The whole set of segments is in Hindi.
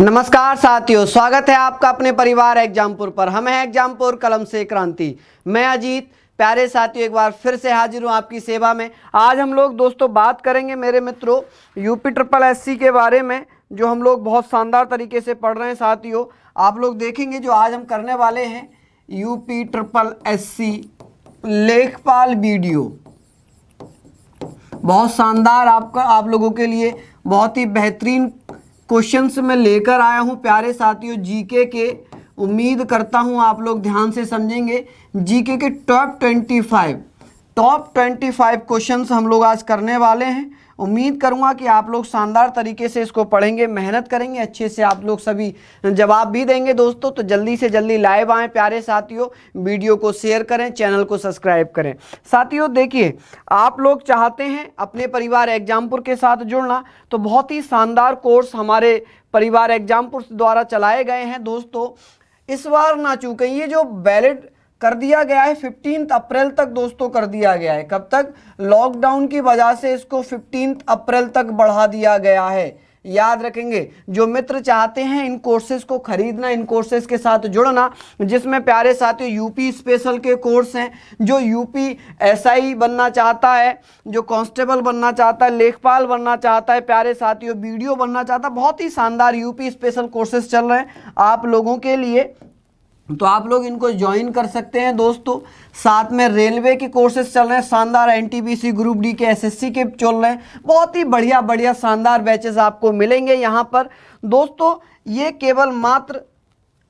नमस्कार साथियों, स्वागत है आपका अपने परिवार एग्जामपुर पर। हम हैं एग्जामपुर, कलम से क्रांति। मैं अजीत। प्यारे साथियों, एक बार फिर से हाजिर हूँ आपकी सेवा में। आज हम लोग दोस्तों बात करेंगे मेरे मित्रों यूपी ट्रिपल एससी के बारे में, जो हम लोग बहुत शानदार तरीके से पढ़ रहे हैं। साथियों आप लोग देखेंगे जो आज हम करने वाले हैं यूपी ट्रिपल एससी लेखपाल वीडियो, बहुत शानदार आप लोगों के लिए बहुत ही बेहतरीन क्वेश्चंस में लेकर आया हूं। प्यारे साथियों, जीके के उम्मीद करता हूं आप लोग ध्यान से समझेंगे। जीके के टॉप 25 क्वेश्चंस हम लोग आज करने वाले हैं। उम्मीद करूंगा कि आप लोग शानदार तरीके से इसको पढ़ेंगे, मेहनत करेंगे, अच्छे से आप लोग सभी जवाब भी देंगे। दोस्तों तो जल्दी से जल्दी लाइव आएँ प्यारे साथियों, वीडियो को शेयर करें, चैनल को सब्सक्राइब करें। साथियों देखिए, आप लोग चाहते हैं अपने परिवार एग्जामपुर के साथ जुड़ना, तो बहुत ही शानदार कोर्स हमारे परिवार एग्जामपुर द्वारा चलाए गए हैं। दोस्तों इस बार ना चूकें, ये जो वैलिड कर दिया गया है 15 अप्रैल तक दोस्तों कर दिया गया है। कब तक? लॉकडाउन की वजह से इसको 15 अप्रैल तक बढ़ा दिया गया है। याद रखेंगे, जो मित्र चाहते हैं इन कोर्सेज को खरीदना, इन कोर्सेज के साथ जुड़ना, जिसमें प्यारे साथियों यूपी स्पेशल के कोर्स हैं, जो यूपी एसआई बनना चाहता है, जो कांस्टेबल बनना चाहता है, लेखपाल बनना चाहता है, प्यारे साथियों वीडियो बनना चाहता है, बहुत ही शानदार यूपी स्पेशल कोर्सेज चल रहे हैं आप लोगों के लिए, तो आप लोग इनको ज्वाइन कर सकते हैं। दोस्तों साथ में रेलवे के कोर्सेज चल रहे हैं, शानदार एनटीपीसी ग्रुप डी के एसएससी के चल रहे हैं, बहुत ही बढ़िया शानदार बैचेस आपको मिलेंगे यहाँ पर। दोस्तों ये केवल मात्र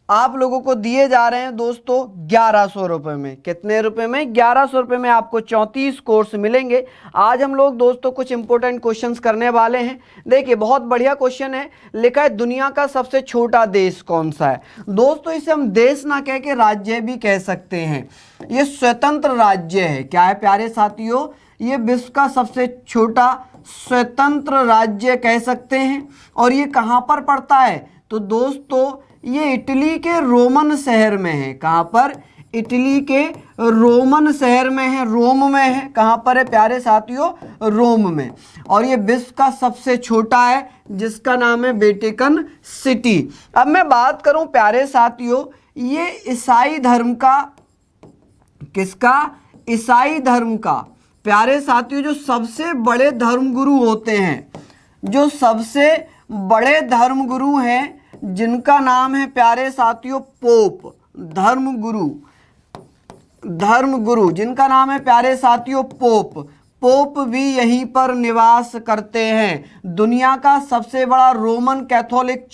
आप लोगों को दिए जा रहे हैं दोस्तों 1100 रुपये में। कितने रुपए में? 1100 रुपये में आपको 34 कोर्स मिलेंगे। आज हम लोग दोस्तों कुछ इंपॉर्टेंट क्वेश्चंस करने वाले हैं। देखिए बहुत बढ़िया क्वेश्चन है, लिखा है दुनिया का सबसे छोटा देश कौन सा है। दोस्तों इसे हम देश ना कह के राज्य भी कह सकते हैं। ये स्वतंत्र राज्य है। क्या है प्यारे साथियों? ये विश्व का सबसे छोटा स्वतंत्र राज्य कह सकते हैं। और ये कहाँ पर पड़ता है? तो दोस्तों ये इटली के रोमन शहर में है। कहाँ पर? इटली के रोमन शहर में है, रोम में है। कहाँ पर है प्यारे साथियों? रोम में। और ये विश्व का सबसे छोटा है, जिसका नाम है वेटिकन सिटी। अब मैं बात करूं प्यारे साथियों, ये ईसाई धर्म का, किसका? ईसाई धर्म का। प्यारे साथियों जो सबसे बड़े धर्मगुरु होते हैं, जो सबसे बड़े धर्मगुरु हैं, जिनका नाम है प्यारे साथियों पोप, धर्मगुरु जिनका नाम है प्यारे साथियों पोप भी यहीं पर निवास करते हैं। दुनिया का सबसे बड़ा रोमन कैथोलिक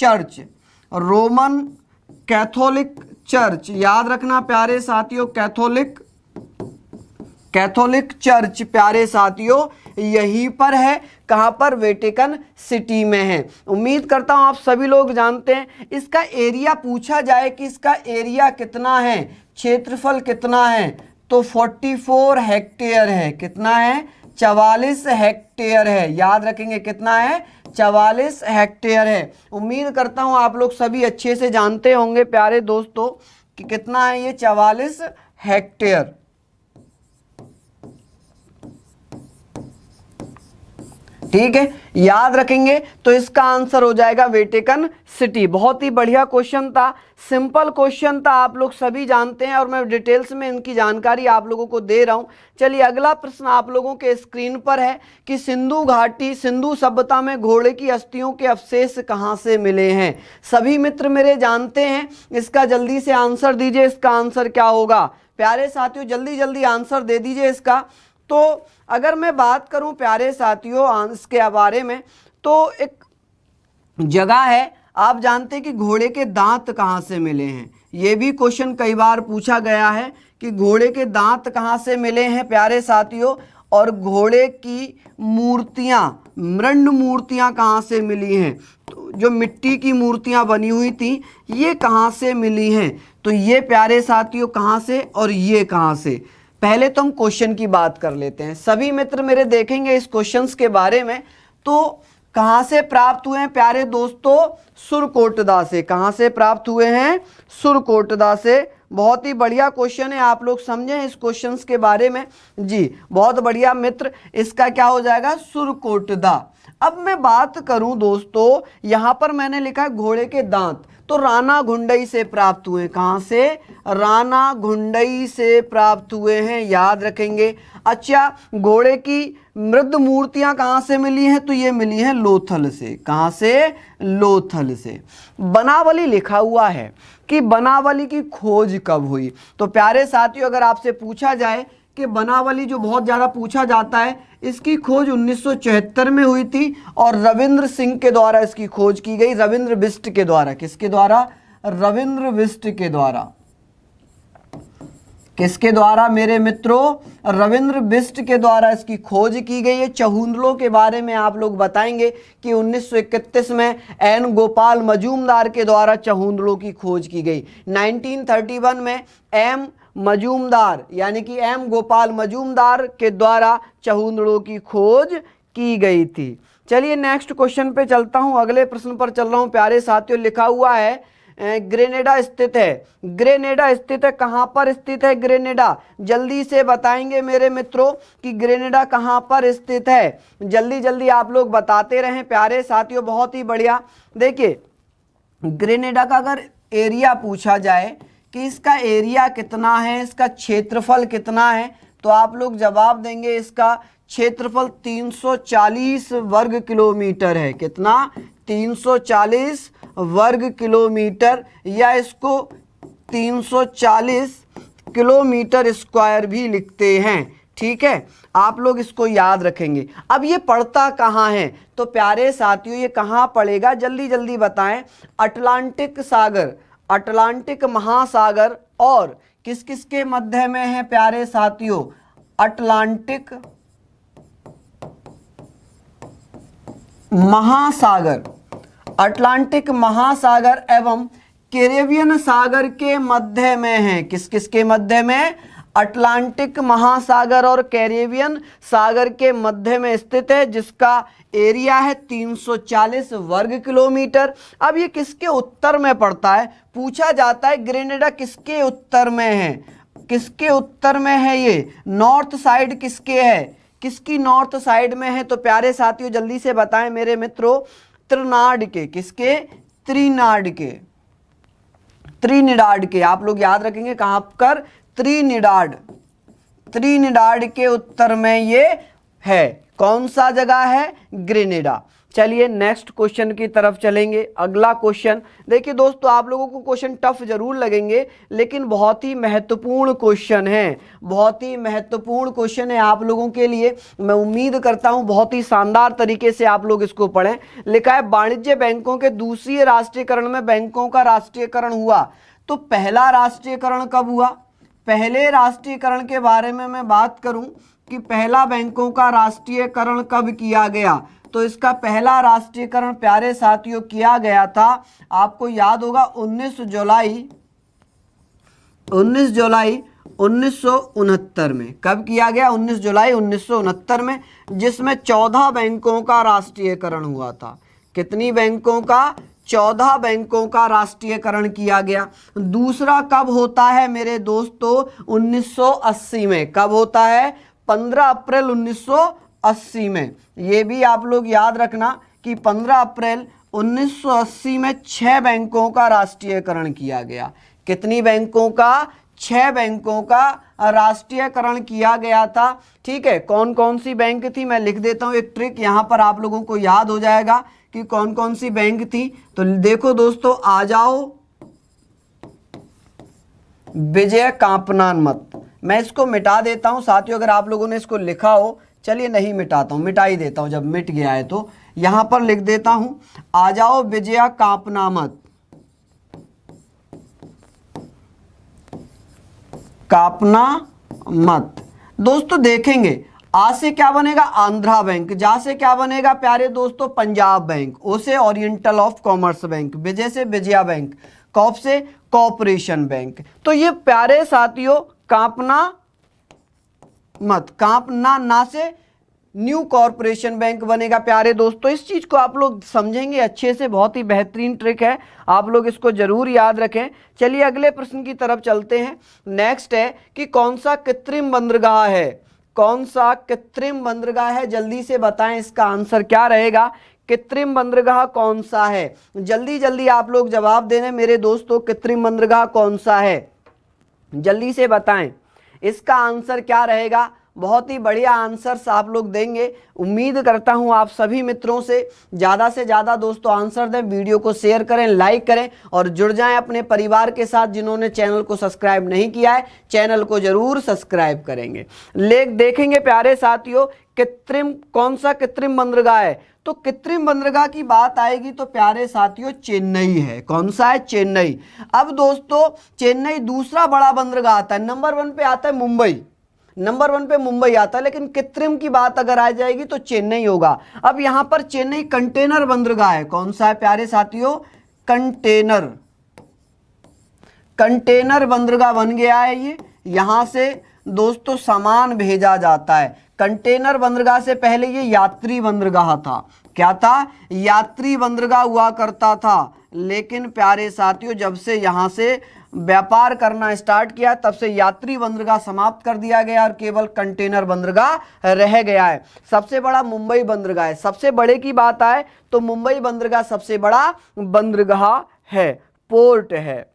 चर्च, याद रखना प्यारे साथियों, कैथोलिक चर्च प्यारे साथियों यहीं पर है। कहाँ पर? वेटिकन सिटी में है। उम्मीद करता हूँ आप सभी लोग जानते हैं। इसका एरिया पूछा जाए कि इसका एरिया कितना है, क्षेत्रफल कितना है, तो 44 हेक्टेयर है। कितना है? 44 हेक्टेयर है। याद रखेंगे कितना है? 44 हेक्टेयर है। उम्मीद करता हूँ आप लोग सभी अच्छे से जानते होंगे प्यारे दोस्तों कि कितना है ये 44 हेक्टेयर। ठीक है, याद रखेंगे तो इसका आंसर हो जाएगा वेटिकन सिटी। बहुत ही बढ़िया क्वेश्चन था, सिंपल क्वेश्चन था, आप लोग सभी जानते हैं, और मैं डिटेल्स में इनकी जानकारी आप लोगों को दे रहा हूं। चलिए अगला प्रश्न आप लोगों के स्क्रीन पर है कि सिंधु घाटी, सिंधु सभ्यता में घोड़े की अस्थियों के अवशेष कहां से मिले हैं। सभी मित्र मेरे जानते हैं, इसका जल्दी से आंसर दीजिए। इसका आंसर क्या होगा प्यारे साथियों? जल्दी आंसर दे दीजिए इसका। तो अगर मैं बात करूं प्यारे साथियों इसके बारे में, तो एक जगह है, आप जानते हैं कि घोड़े के दांत कहां से मिले हैं। ये भी क्वेश्चन कई बार पूछा गया है कि घोड़े के दांत कहां से मिले हैं प्यारे साथियों, और घोड़े की मूर्तियां, मृण्ड मूर्तियां कहां से मिली हैं। तो जो मिट्टी की मूर्तियां बनी हुई थी ये कहां से मिली हैं, तो ये प्यारे साथियों कहां से और ये कहां से। पहले तो हम क्वेश्चन की बात कर लेते हैं। सभी मित्र मेरे देखेंगे इस क्वेश्चंस के बारे में, तो कहां से प्राप्त हुए हैं प्यारे दोस्तों? सुरकोटदा से। कहां से प्राप्त हुए हैं? सुरकोटदा से। बहुत ही बढ़िया क्वेश्चन है, आप लोग समझें इस क्वेश्चंस के बारे में जी। बहुत बढ़िया मित्र, इसका क्या हो जाएगा? सुरकोटदा। अब मैं बात करूं दोस्तों, यहां पर मैंने लिखा है घोड़े के दांत, तो राणा घुंडई से प्राप्त हुए। कहां से? राणा घुंडई से प्राप्त हुए हैं, याद रखेंगे। अच्छा, घोड़े की मृद मूर्तियां कहां से मिली हैं? तो ये मिली हैं लोथल से। कहां से? लोथल से। बनावली लिखा हुआ है कि बनावली की खोज कब हुई? तो प्यारे साथियों, अगर आपसे पूछा जाए कि बनावली, जो बहुत ज़्यादा पूछा जाता है, इसकी खोज 1974 में हुई थी और रविंद्र सिंह के द्वारा इसकी खोज की गई, रविंद्र बिष्ट के द्वारा। किसके द्वारा? रविंद्र बिष्ट के द्वारा। किसके द्वारा मेरे मित्रों? रविंद्र बिष्ट के द्वारा इसकी खोज की गई है। चहुंदलों के बारे में आप लोग बताएंगे कि 1931 में एन गोपाल मजूमदार के द्वारा चहुंदलों की खोज की गई। 1931 में एम मजूमदार यानी कि एम गोपाल मजूमदार के द्वारा चहुंदलों की खोज की गई थी। चलिए नेक्स्ट क्वेश्चन पे चलता हूं, अगले प्रश्न पर चल रहा हूं प्यारे साथियों। लिखा हुआ है ग्रेनेडा स्थित है। ग्रेनेडा स्थित है, कहां पर स्थित है ग्रेनेडा? जल्दी से बताएंगे मेरे मित्रों कि ग्रेनेडा कहां पर स्थित है। जल्दी जल्दी आप लोग बताते रहें प्यारे साथियों, बहुत ही बढ़िया। देखिए, ग्रेनेडा का अगर एरिया पूछा जाए कि इसका एरिया कितना है, इसका क्षेत्रफल कितना है, तो आप लोग जवाब देंगे इसका क्षेत्रफल 340 वर्ग किलोमीटर है। कितना? 340 वर्ग किलोमीटर, या इसको 340 किलोमीटर स्क्वायर भी लिखते हैं। ठीक है, आप लोग इसको याद रखेंगे। अब ये पड़ता कहाँ है? तो प्यारे साथियों, ये कहाँ पड़ेगा? जल्दी जल्दी बताएं। अटलांटिक सागर, अटलांटिक महासागर और किस किस के मध्य में है प्यारे साथियों? अटलांटिक महासागर, अटलांटिक महासागर एवं कैरेबियन सागर के मध्य में है। किस किस के मध्य में? अटलांटिक महासागर और कैरेबियन सागर के मध्य में स्थित है, जिसका एरिया है 340 वर्ग किलोमीटर। अब ये किसके उत्तर में पड़ता है? पूछा जाता है ग्रेनेडा किसके उत्तर में है? किसके उत्तर में है ये? नॉर्थ साइड किसके है? किसकी नॉर्थ साइड में है? तो प्यारे साथियों जल्दी से बताएं मेरे मित्रों, त्रिनाड के। किसके? त्रिनाड के, त्रिनिदाद के। आप लोग याद रखेंगे कहां पर? त्रिनिदाद, त्रिनिदाद के उत्तर में ये है। कौन सा जगह है? ग्रेनेडा। चलिए नेक्स्ट क्वेश्चन की तरफ चलेंगे। अगला क्वेश्चन देखिए दोस्तों, आप लोगों को क्वेश्चन टफ जरूर लगेंगे, लेकिन बहुत ही महत्वपूर्ण क्वेश्चन है, बहुत ही महत्वपूर्ण क्वेश्चन है आप लोगों के लिए। मैं उम्मीद करता हूं बहुत ही शानदार तरीके से आप लोग इसको पढ़ें। लिखा है वाणिज्य बैंकों के दूसरे राष्ट्रीयकरण में बैंकों का राष्ट्रीयकरण हुआ। तो पहला राष्ट्रीयकरण कब हुआ? पहले राष्ट्रीयकरण के बारे में मैं बात करूं कि पहला बैंकों का राष्ट्रीयकरण कब किया गया, तो इसका पहला राष्ट्रीयकरण प्यारे साथियों किया गया था, आपको याद होगा 19 जुलाई 1969 में। कब किया गया? 19 जुलाई 1969 में, जिसमें 14 बैंकों का राष्ट्रीयकरण हुआ था। कितनी बैंकों का? 14 बैंकों का राष्ट्रीयकरण किया गया। दूसरा कब होता है मेरे दोस्तों? 1980 में। कब होता है? 15 अप्रैल 1980 में। ये भी आप लोग याद रखना कि 15 अप्रैल 1980 में 6 बैंकों का राष्ट्रीयकरण किया गया। कितनी बैंकों का? 6 बैंकों का राष्ट्रीयकरण किया गया था। ठीक है, कौन कौन सी बैंक थी मैं लिख देता हूं, एक ट्रिक यहां पर आप लोगों को याद हो जाएगा कि कौन कौन सी बैंक थी। तो देखो दोस्तों, आ जाओ विजय कांपनान मत। मैं इसको मिटा देता हूं साथियों, अगर आप लोगों ने इसको लिखा हो। चलिए नहीं मिटाता हूं, मिटा ही देता हूं, जब मिट गया है तो यहां पर लिख देता हूं, आ जाओ विजया कांपना मत, कांपना मत। दोस्तों देखेंगे, आ से क्या बनेगा? आंध्रा बैंक। जा से क्या बनेगा प्यारे दोस्तों? पंजाब बैंक। ओ से ओरिएंटल ऑफ कॉमर्स बैंक। विजय से विजया बैंक। कॉप से कॉर्पोरेशन बैंक। तो ये प्यारे साथियों कांपना मत, कांपना ना से न्यू कॉर्पोरेशन बैंक बनेगा प्यारे दोस्तों। इस चीज को आप लोग समझेंगे अच्छे से, बहुत ही बेहतरीन ट्रिक है, आप लोग इसको जरूर याद रखें। चलिए अगले प्रश्न की तरफ चलते हैं। नेक्स्ट है कि कौन सा कृत्रिम बंदरगाह है? कौन सा कृत्रिम बंदरगाह है? जल्दी से बताएं इसका आंसर क्या रहेगा। कृत्रिम बंदरगाह कौन सा है? जल्दी जल्दी आप लोग जवाब दे रहे हैं मेरे दोस्तों, कृत्रिम बंदरगाह कौन सा है? जल्दी से बताएं इसका आंसर क्या रहेगा। बहुत ही बढ़िया आंसर्स आप लोग देंगे। उम्मीद करता हूं आप सभी मित्रों से ज़्यादा दोस्तों आंसर दें। वीडियो को शेयर करें, लाइक करें और जुड़ जाएं अपने परिवार के साथ। जिन्होंने चैनल को सब्सक्राइब नहीं किया है, चैनल को जरूर सब्सक्राइब करेंगे। देखेंगे प्यारे साथियों, कौन सा कृत्रिम बंदरगाह है? तो कृत्रिम बंदरगाह की बात आएगी तो प्यारे साथियों चेन्नई है। कौन सा है? चेन्नई। अब दोस्तों चेन्नई दूसरा बड़ा बंदरगाह आता है, नंबर 1 पे आता है मुंबई, नंबर 1 पे मुंबई आता है, लेकिन कृत्रिम की बात अगर आ जाएगी तो चेन्नई होगा। अब यहां पर चेन्नई कंटेनर बंदरगाह है। कौन सा है प्यारे साथियों? कंटेनर बंदरगाह बन गया है ये। यहां से दोस्तों सामान भेजा जाता है। कंटेनर बंदरगाह से पहले ये यात्री बंदरगाह था। क्या था? यात्री बंदरगाह हुआ करता था। लेकिन प्यारे साथियों जब से यहां से व्यापार करना स्टार्ट किया तब से यात्री बंदरगाह समाप्त कर दिया गया और केवल कंटेनर बंदरगाह रह गया है। सबसे बड़ा मुंबई बंदरगाह है। सबसे बड़े की बात आए तो मुंबई बंदरगाह सबसे बड़ा बंदरगाह है, पोर्ट है।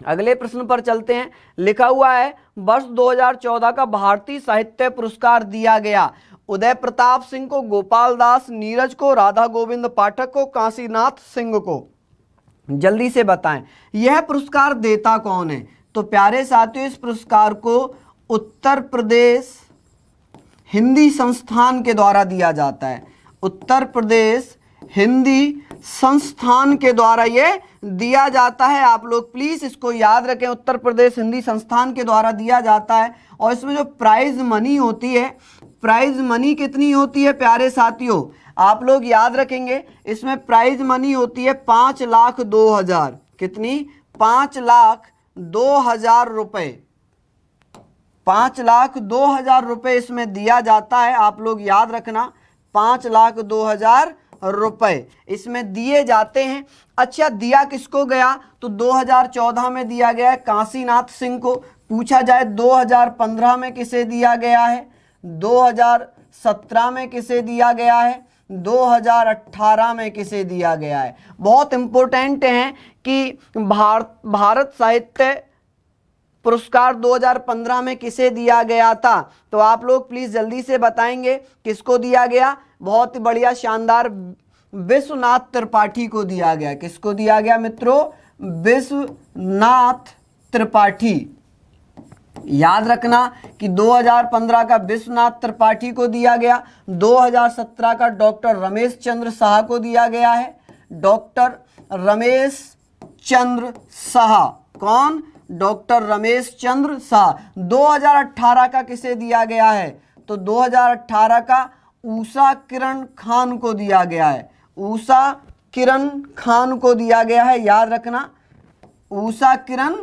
अगले प्रश्न पर चलते हैं। लिखा हुआ है वर्ष 2014 का भारतीय साहित्य पुरस्कार दिया गया। उदय प्रताप सिंह को, गोपाल दास, नीरज को, राधा गोविंद पाठक को, काशीनाथ सिंह को। जल्दी से बताएं यह पुरस्कार देता कौन है? तो प्यारे साथियों इस पुरस्कार को उत्तर प्रदेश हिंदी संस्थान के द्वारा दिया जाता है। उत्तर प्रदेश हिंदी संस्थान के द्वारा ये दिया जाता है। आप लोग प्लीज इसको याद रखें, उत्तर प्रदेश हिंदी संस्थान के द्वारा दिया जाता है। और इसमें जो प्राइज मनी होती है, प्राइज मनी कितनी होती है प्यारे साथियों? आप लोग याद रखेंगे इसमें प्राइज मनी होती है 5,02,000। कितनी? 5,02,000 रुपए। 5,02,000 रुपए इसमें दिया जाता है। आप लोग याद रखना 5,02,000 रुपए इसमें दिए जाते हैं। अच्छा दिया किसको गया? तो 2014 में दिया गया है काशीनाथ सिंह को। पूछा जाए 2015 में किसे दिया गया है, 2017 में किसे दिया गया है, 2018 में किसे दिया गया है? बहुत इंपॉर्टेंट है कि भारत साहित्य पुरस्कार 2015 में किसे दिया गया था? तो आप लोग प्लीज जल्दी से बताएंगे किसको दिया गया। बहुत ही बढ़िया शानदार, विश्वनाथ त्रिपाठी को दिया गया। किसको दिया गया मित्रों? विश्वनाथ त्रिपाठी। याद रखना कि 2015 का विश्वनाथ त्रिपाठी को दिया गया, 2017 का डॉक्टर रमेश चंद्र शाह को दिया गया है। डॉक्टर रमेश चंद्र शाह, कौन? डॉक्टर रमेश चंद्र शाह। 2018 का किसे दिया गया है? तो 2018 का उषा किरण खान को दिया गया है। उषा किरण खान को दिया गया है। याद रखना उषा किरण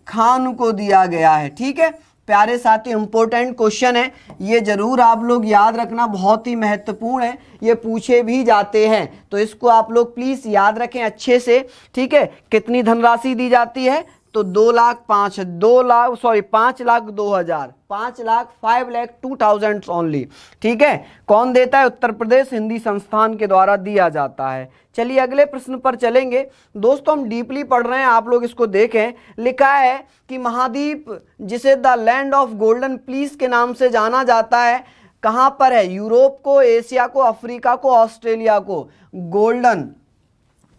खान को दिया गया है। ठीक है प्यारे साथी, इंपॉर्टेंट क्वेश्चन है ये, जरूर आप लोग याद रखना, बहुत ही महत्वपूर्ण है, ये पूछे भी जाते हैं तो इसको आप लोग प्लीज याद रखें अच्छे से। ठीक है, कितनी धनराशि दी जाती है? तो 5,02,000 ओनली। ठीक है, कौन देता है? उत्तर प्रदेश हिंदी संस्थान के द्वारा दिया जाता है। चलिए अगले प्रश्न पर चलेंगे दोस्तों। हम डीपली पढ़ रहे हैं, आप लोग इसको देखें। लिखा है कि महाद्वीप जिसे the land of golden please के नाम से जाना जाता है, कहां पर है? यूरोप को, एशिया को, अफ्रीका को, ऑस्ट्रेलिया को? Golden,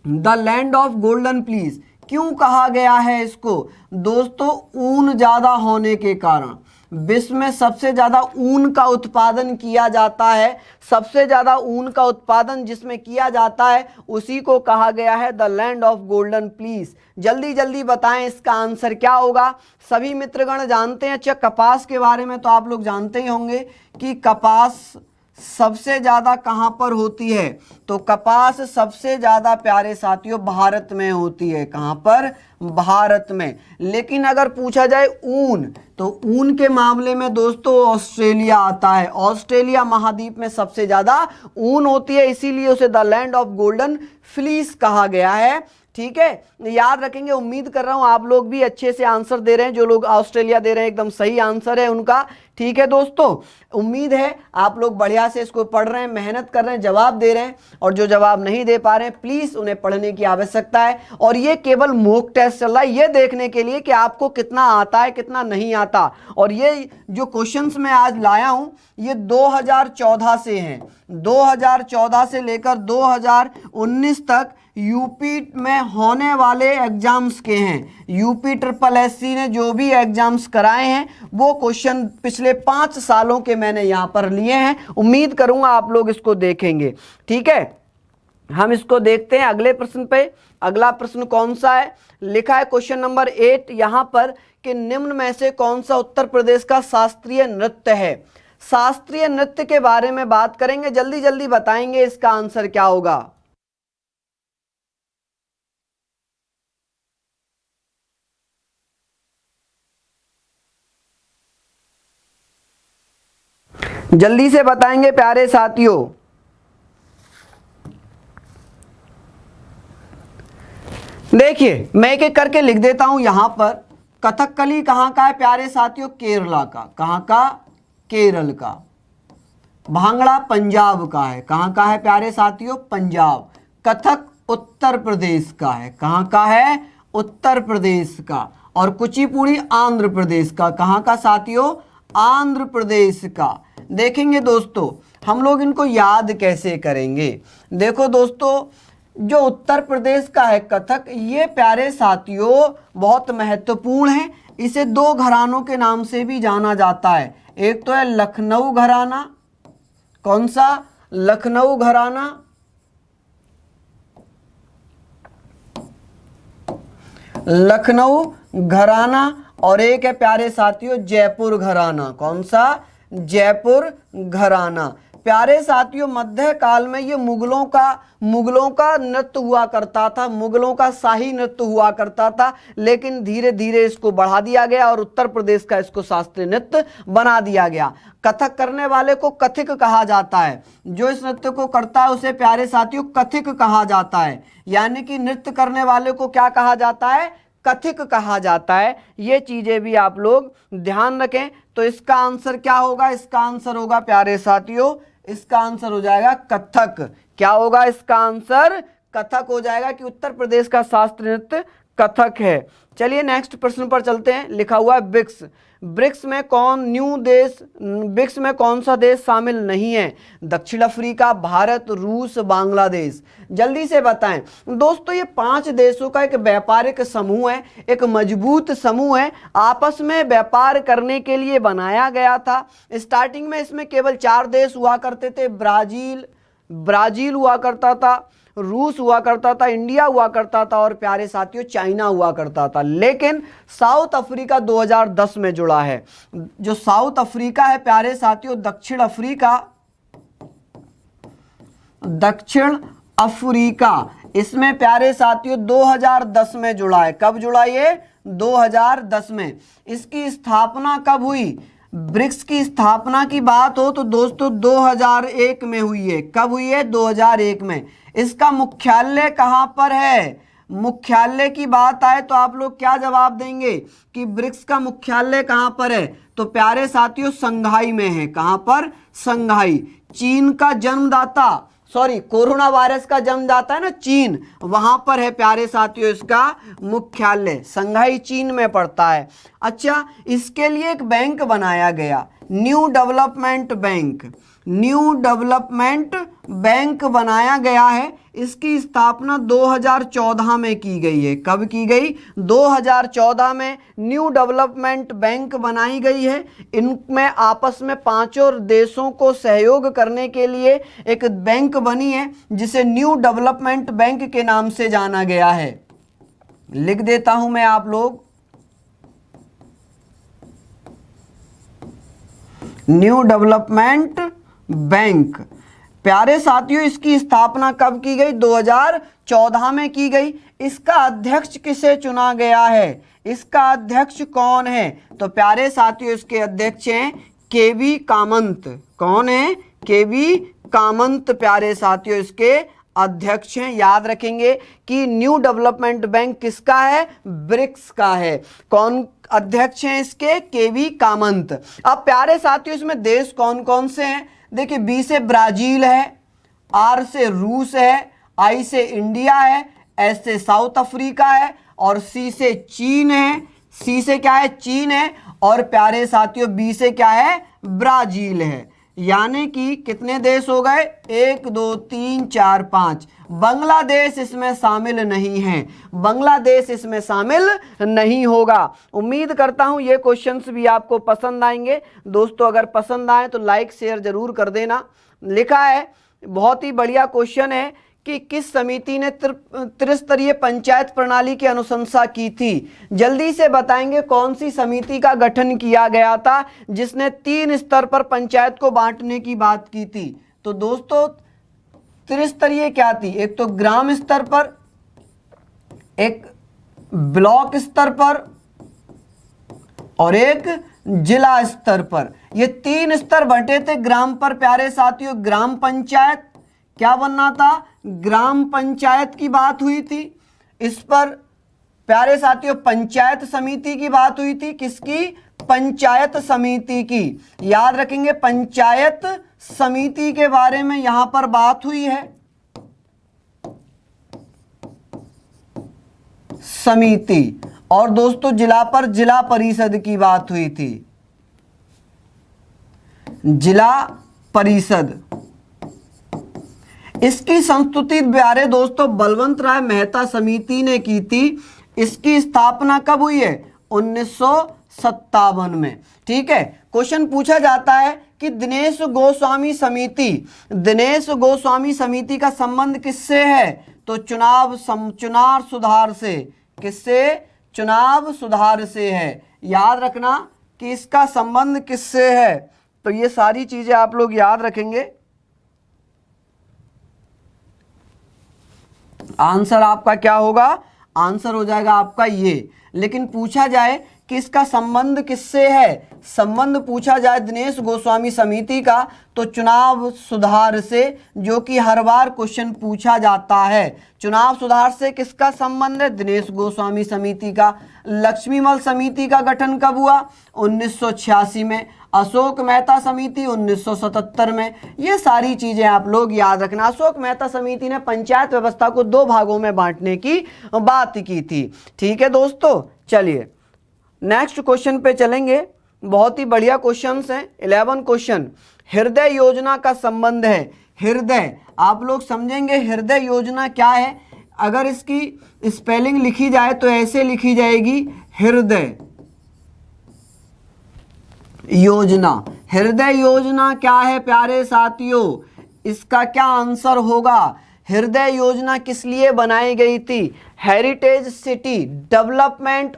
the land of golden please क्यों कहा गया है इसको? दोस्तों ऊन ज्यादा होने के कारण, विश्व में सबसे ज्यादा ऊन का उत्पादन किया जाता है। सबसे ज्यादा ऊन का उत्पादन जिसमें किया जाता है उसी को कहा गया है the land of golden please. जल्दी जल्दी बताएं इसका आंसर क्या होगा। सभी मित्रगण जानते हैं। अच्छा कपास के बारे में तो आप लोग जानते ही होंगे कि कपास सबसे ज्यादा कहां पर होती है? तो कपास सबसे ज्यादा प्यारे साथियों भारत में होती है। कहां पर? भारत में। लेकिन अगर पूछा जाए ऊन, तो ऊन के मामले में दोस्तों ऑस्ट्रेलिया आता है। ऑस्ट्रेलिया महाद्वीप में सबसे ज्यादा ऊन होती है, इसीलिए उसे the land of golden fleece कहा गया है। ठीक है, याद रखेंगे। उम्मीद कर रहा हूं आप लोग भी अच्छे से आंसर दे रहे हैं। जो लोग ऑस्ट्रेलिया दे रहे हैं एकदम सही आंसर है उनका। ठीक है दोस्तों, उम्मीद है आप लोग बढ़िया से इसको पढ़ रहे हैं, मेहनत कर रहे हैं, जवाब दे रहे हैं, और जो जवाब नहीं दे पा रहे हैं प्लीज उन्हें पढ़ने की आवश्यकता है। और ये केवल मॉक टेस्ट चल रहा है ये देखने के लिए कि आपको कितना आता है कितना नहीं आता। और ये जो क्वेश्चंस मैं आज लाया हूं ये 2014 से हैं, 2014 से लेकर 2019 तक यूपी में होने वाले एग्जाम्स के हैं। यूपी ट्रिपल एससी ने जो भी एग्जाम्स कराए हैं वो क्वेश्चन पिछले 5 सालों के मैंने यहाँ पर लिए हैं। उम्मीद करूंगा आप लोग इसको देखेंगे। ठीक है, हम इसको देखते हैं अगले प्रश्न पे। अगला प्रश्न कौन सा है, लिखा है क्वेश्चन नंबर 8 यहाँ पर कि निम्न में से कौन सा उत्तर प्रदेश का शास्त्रीय नृत्य है। शास्त्रीय नृत्य के बारे में बात करेंगे, जल्दी जल्दी बताएंगे इसका आंसर क्या होगा। जल्दी से बताएंगे प्यारे साथियों। देखिए मैं एक एक करके लिख देता हूं यहां पर। कथकली कहां का है प्यारे साथियों, केरला का। कहां का, केरल का। भांगड़ा पंजाब का है। कहां का है प्यारे साथियों, पंजाब। कथक उत्तर प्रदेश का है। कहां का है, उत्तर प्रदेश का। और कुचिपुड़ी आंध्र प्रदेश का। कहां का साथियों, आंध्र प्रदेश का। देखेंगे दोस्तों हम लोग इनको याद कैसे करेंगे। देखो दोस्तों जो उत्तर प्रदेश का है कथक, ये प्यारे साथियों बहुत महत्वपूर्ण है। इसे 2 घरानों के नाम से भी जाना जाता है। एक तो है लखनऊ घराना। कौन सा, लखनऊ घराना। लखनऊ घराना। और एक है प्यारे साथियों जयपुर घराना। कौन सा, जयपुर घराना। प्यारे साथियों मध्य काल में ये मुगलों का नृत्य हुआ करता था, मुगलों का शाही नृत्य हुआ करता था, लेकिन धीरे धीरे इसको बढ़ा दिया गया और उत्तर प्रदेश का इसको शास्त्रीय नृत्य बना दिया गया। कथक करने वाले को कथिक कहा जाता है, जो इस नृत्य को करता है उसे प्यारे साथियों कथिक कहा जाता है। यानी कि नृत्य करने वाले को क्या कहा जाता है, कथिक कहा जाता है। ये चीजें भी आप लोग ध्यान रखें। तो इसका आंसर क्या होगा, इसका आंसर होगा प्यारे साथियों, इसका आंसर हो जाएगा कथक। क्या होगा इसका आंसर, कथक हो जाएगा कि उत्तर प्रदेश का शास्त्रीय नृत्य कथक है। चलिए नेक्स्ट प्रश्न पर चलते हैं। लिखा हुआ है ब्रिक्स। ब्रिक्स में ब्रिक्स में कौन सा देश शामिल नहीं है। दक्षिण अफ्रीका, भारत, रूस, बांग्लादेश। जल्दी से बताएं दोस्तों। ये 5 देशों का एक व्यापारिक समूह है, एक मजबूत समूह है, आपस में व्यापार करने के लिए बनाया गया था। स्टार्टिंग में इसमें केवल 4 देश हुआ करते थे। ब्राजील हुआ करता था, रूस हुआ करता था, इंडिया हुआ करता था और प्यारे साथियों चाइना हुआ करता था। लेकिन साउथ अफ्रीका 2010 में जुड़ा है। जो साउथ अफ्रीका है प्यारे साथियों, दक्षिण अफ्रीका, इसमें प्यारे साथियों 2010 में जुड़ा है। कब जुड़ा ये, 2010 में। इसकी स्थापना कब हुई, ब्रिक्स की स्थापना की बात हो तो दोस्तों 2001 में हुई है। कब हुई है, 2001 में। इसका मुख्यालय कहां पर है, मुख्यालय की बात आए तो आप लोग क्या जवाब देंगे कि ब्रिक्स का मुख्यालय कहां पर है। तो प्यारे साथियों संघाई में है। कहां पर, संघाई। चीन का जन्मदाता, कोरोना वायरस का जन्मदाता है ना चीन, वहां पर है प्यारे साथियों इसका मुख्यालय। संघाई चीन में पड़ता है। अच्छा, इसके लिए एक बैंक बनाया गया, न्यू डेवलपमेंट बैंक बनाया गया है। इसकी स्थापना 2014 में की गई है। कब की गई, 2014 में न्यू डेवलपमेंट बैंक बनाई गई है। इनमें आपस में 5 देशों को सहयोग करने के लिए एक बैंक बनी है जिसे न्यू डेवलपमेंट बैंक के नाम से जाना गया है। लिख देता हूं मैं आप लोग, न्यू डेवलपमेंट बैंक। प्यारे साथियों इसकी स्थापना कब की गई, 2014 में की गई। इसका अध्यक्ष किसे चुना गया है, इसका अध्यक्ष कौन है। तो प्यारे साथियों इसके अध्यक्ष हैं केवी कामंत। कौन है, केवी कामंत प्यारे साथियों इसके अध्यक्ष हैं। याद रखेंगे कि न्यू डेवलपमेंट बैंक किसका है? ब्रिक्स का है। कौन अध्यक्ष हैं इसके? केवी कामंत। अब प्यारे साथियों इसमें देश कौन कौन से हैं? देखिए, बी से ब्राजील है, आर से रूस है, आई से इंडिया है, एस से साउथ अफ्रीका है और सी से चीन है। सी से क्या है? चीन है। और प्यारे साथियों बी से क्या है? ब्राजील है। यानी कि कितने देश हो गए? 1 2 3 4 5। बांग्लादेश इसमें शामिल नहीं है, बांग्लादेश इसमें शामिल नहीं होगा। उम्मीद करता हूं ये क्वेश्चंस भी आपको पसंद आएंगे। दोस्तों अगर पसंद आए तो लाइक शेयर जरूर कर देना। लिखा है, बहुत ही बढ़िया क्वेश्चन है कि किस समिति ने त्रिस्तरीय पंचायत प्रणाली की अनुशंसा की थी? जल्दी से बताएंगे कौन सी समिति का गठन किया गया था जिसने 3 स्तर पर पंचायत को बांटने की बात की थी? तो दोस्तों त्रिस्तरीय क्या थी? एक तो ग्राम स्तर पर, एक ब्लॉक स्तर पर और एक जिला स्तर पर। ये 3 स्तर बंटे थे। ग्राम पर प्यारे साथियों ग्राम पंचायत, क्या बनना था? ग्राम पंचायत की बात हुई थी। इस पर प्यारे साथियों पंचायत समिति की बात हुई थी। किसकी? पंचायत समिति की। याद रखेंगे पंचायत समिति के बारे में यहां पर बात हुई है। समिति। और दोस्तों जिला पर जिला परिषद की बात हुई थी। जिला परिषद। इसकी संस्तुति प्यारे दोस्तों बलवंत राय मेहता समिति ने की थी। इसकी स्थापना कब हुई है? 1957 में। ठीक है। क्वेश्चन पूछा जाता है कि दिनेश गोस्वामी समिति का संबंध किससे है? तो चुनाव सुधार से। किससे? चुनाव सुधार से है। याद रखना कि इसका संबंध किससे है। तो ये सारी चीजें आप लोग याद रखेंगे। आंसर आपका क्या होगा? आंसर हो जाएगा आपका ये। लेकिन पूछा जाए कि इसका संबंध किससे है? संबंध पूछा जाए दिनेश गोस्वामी समिति का तो चुनाव सुधार से, जो कि हर बार क्वेश्चन पूछा जाता है। चुनाव सुधार से किसका संबंध है? दिनेश गोस्वामी समिति का। लक्ष्मीमल समिति का गठन कब हुआ? 1986 में। अशोक मेहता समिति 1977 में। ये सारी चीजें आप लोग याद रखना। अशोक मेहता समिति ने पंचायत व्यवस्था को 2 भागों में बांटने की बात की थी। ठीक है दोस्तों, चलिए नेक्स्ट क्वेश्चन पे चलेंगे। बहुत ही बढ़िया क्वेश्चंस हैं। 11 क्वेश्चन। हृदय योजना का संबंध है। हृदय, आप लोग समझेंगे हृदय योजना क्या है। अगर इसकी स्पेलिंग लिखी जाए तो ऐसे लिखी जाएगी, हृदय योजना। हृदय योजना क्या है प्यारे साथियों? इसका क्या आंसर होगा? हृदय योजना किस लिए बनाई गई थी? हेरिटेज सिटी डेवलपमेंट